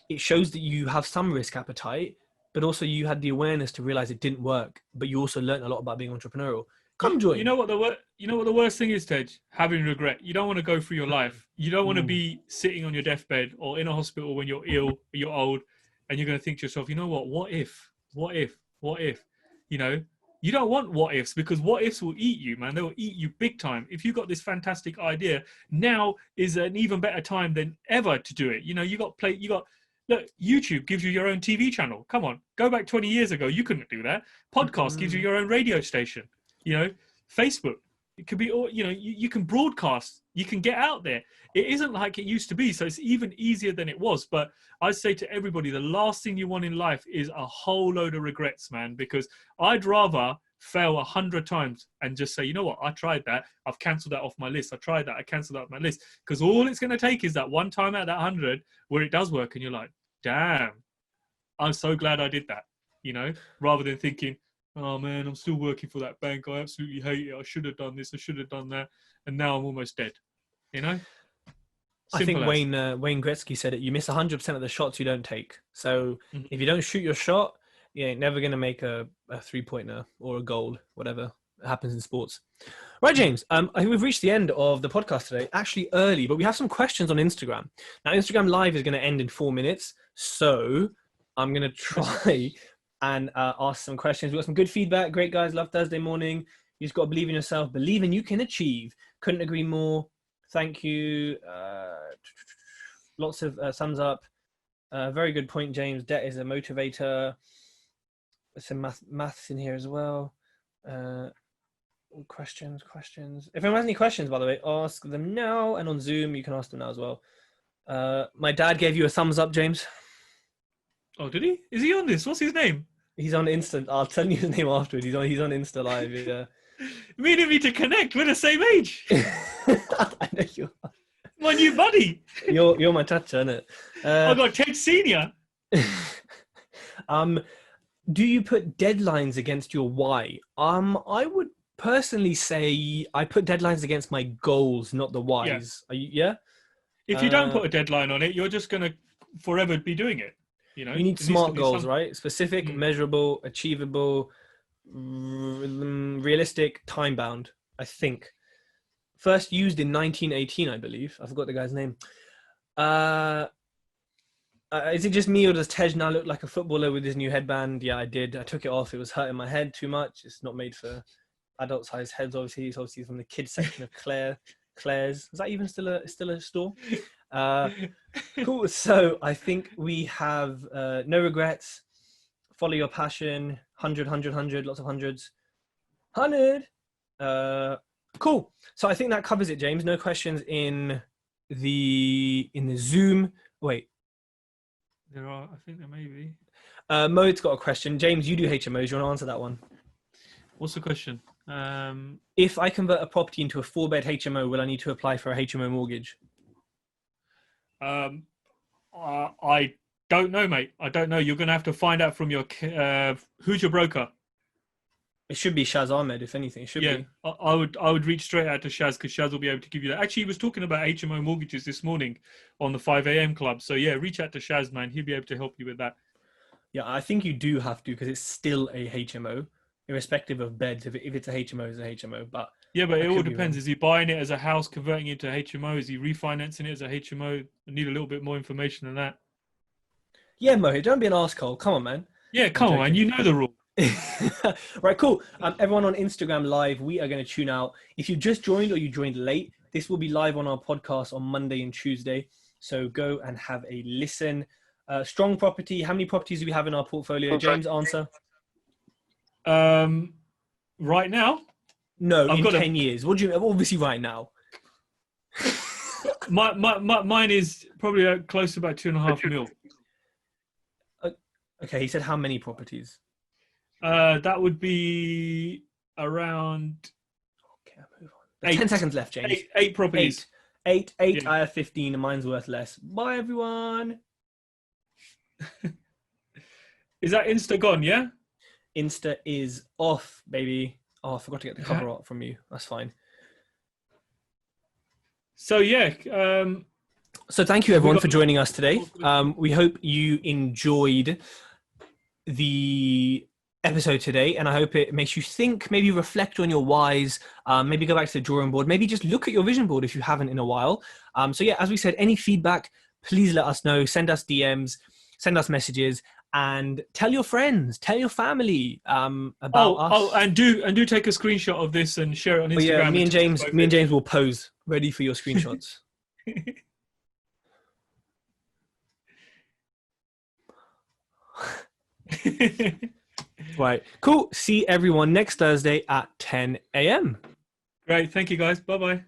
It shows that you have some risk appetite. but also you had the awareness to realize it didn't work, but you also learned a lot about being entrepreneurial. Come You, join. you know what the worst thing is, Tej? Having regret. You don't want to go through your life. You don't want to be sitting on your deathbed or in a hospital when you're ill, you're old, and you're going to think to yourself, you know what? What if? What if? What if? You know, you don't want what ifs, because what ifs will eat you, man. They will eat you big time. If you got this fantastic idea, now is an even better time than ever to do it. You know, look, YouTube gives you your own TV channel. Come on, go back 20 years ago. You couldn't do that. Podcast gives you your own radio station. You know, Facebook, it could be all, you know, you can broadcast, you can get out there. It isn't like it used to be. So it's even easier than it was. But I say to everybody, the last thing you want in life is a whole load of regrets, man, because I'd rather fail 100 times and just say, you know what, I tried that. I've cancelled that off my list. I tried that. I cancelled that off my list. Because all it's going to take is that one time out of that 100 where it does work. And you're like, damn, I'm so glad I did that, you know, rather than thinking, oh man, I'm still working for that bank. I absolutely hate it. I should have done this. I should have done that. And now I'm almost dead, you know? I think Wayne Gretzky said it. You miss 100% of the shots you don't take. So if you don't shoot your shot, you ain't never going to make a 3-pointer or a goal, whatever happens in sports. Right, James, I think we've reached the end of the podcast today, actually early, but we have some questions on Instagram. Now, Instagram Live is going to end in 4 minutes. So I'm going to try and ask some questions. We've got some good feedback. Great, guys. Love Thursday morning. You just got to believe in yourself. Believe in you can achieve. Couldn't agree more. Thank you. Lots of thumbs up. Very good point, James. Debt is a motivator. There's some maths in here as well. Questions. If anyone has any questions, by the way, ask them now. And on Zoom, you can ask them now as well. My dad gave you a thumbs up, James. Oh, did he? Is he on this? What's his name? He's on Insta. I'll tell you his name afterwards. He's on Insta Live. Yeah. Meaning me to connect. We're the same age. I know you are. My new buddy. You're my chacha, isn't it? I got Ted Senior. Do you put deadlines against your why? I would personally say I put deadlines against my goals, not the whys. Yeah. If you don't put a deadline on it, you're just gonna forever be doing it. You know, you need smart goals, right? Specific, measurable, achievable, realistic, time bound. I think first used in 1918, I believe. I forgot the guy's name. Is it just me, or does Tej now look like a footballer with his new headband? Yeah, I did. I took it off. It was hurting my head too much. It's not made for adult sized heads. Obviously, it's obviously from the kids section of Claire's. Is that even still a store? Cool. So I think we have no regrets. Follow your passion. 100, lots of hundreds. 100. Cool. So I think that covers it, James. No questions in the Zoom. Wait. There are. I think there may be. Mo's got a question. James, you do HMOs. You want to answer that one? What's the question? If I convert a property into a 4-bed HMO, will I need to apply for a HMO mortgage? I don't know, mate. I don't know. You're going to have to find out from your... who's your broker? It should be 𝗧𝗪𝗔, if anything. It should be. I would reach straight out to Shaz, because Shaz will be able to give you that. Actually, he was talking about HMO mortgages this morning on the 5 a.m. club. So yeah, reach out to Shaz, man. He'll be able to help you with that. Yeah, I think you do have to, because it's still a HMO, irrespective of beds. If it's a HMO, it's a HMO. But yeah, but it all depends. Is he buying it as a house, converting it to HMO? Is he refinancing it as a HMO? I need a little bit more information than that. Yeah, Mohit, don't be an arsehole. Come on, man. Yeah, come on, man. You know the rule. Right, cool. Everyone on Instagram Live, we are going to tune out. If you just joined or you joined late, this will be live on our podcast on Monday and Tuesday. So go and have a listen. Strong property. How many properties do we have in our portfolio? James, answer. Right now? No, in 10 years. What do you? Obviously, right now. Mine is probably close to about 2.5 mil. Okay, he said how many properties? That would be around... Okay, I'll move on. 10 seconds left, James. Eight properties. Eight. Yeah. I have 15 and mine's worth less. Bye, everyone. Is that Insta gone, yeah? Insta is off, baby. Oh, I forgot to get the cover art from you. That's fine. So, yeah. So thank you, everyone, for joining us today. We hope you enjoyed the episode today, and I hope it makes you think, maybe reflect on your whys, maybe go back to the drawing board, maybe just look at your vision board if you haven't in a while. So yeah, as we said, any feedback, please let us know, send us DMs, send us messages, and tell your friends, tell your family about us. Oh, and do take a screenshot of this and share it on Instagram. Yeah, me and James will pose ready for your screenshots. Right, cool. See everyone next Thursday at 10 a.m. Great, thank you guys. Bye bye.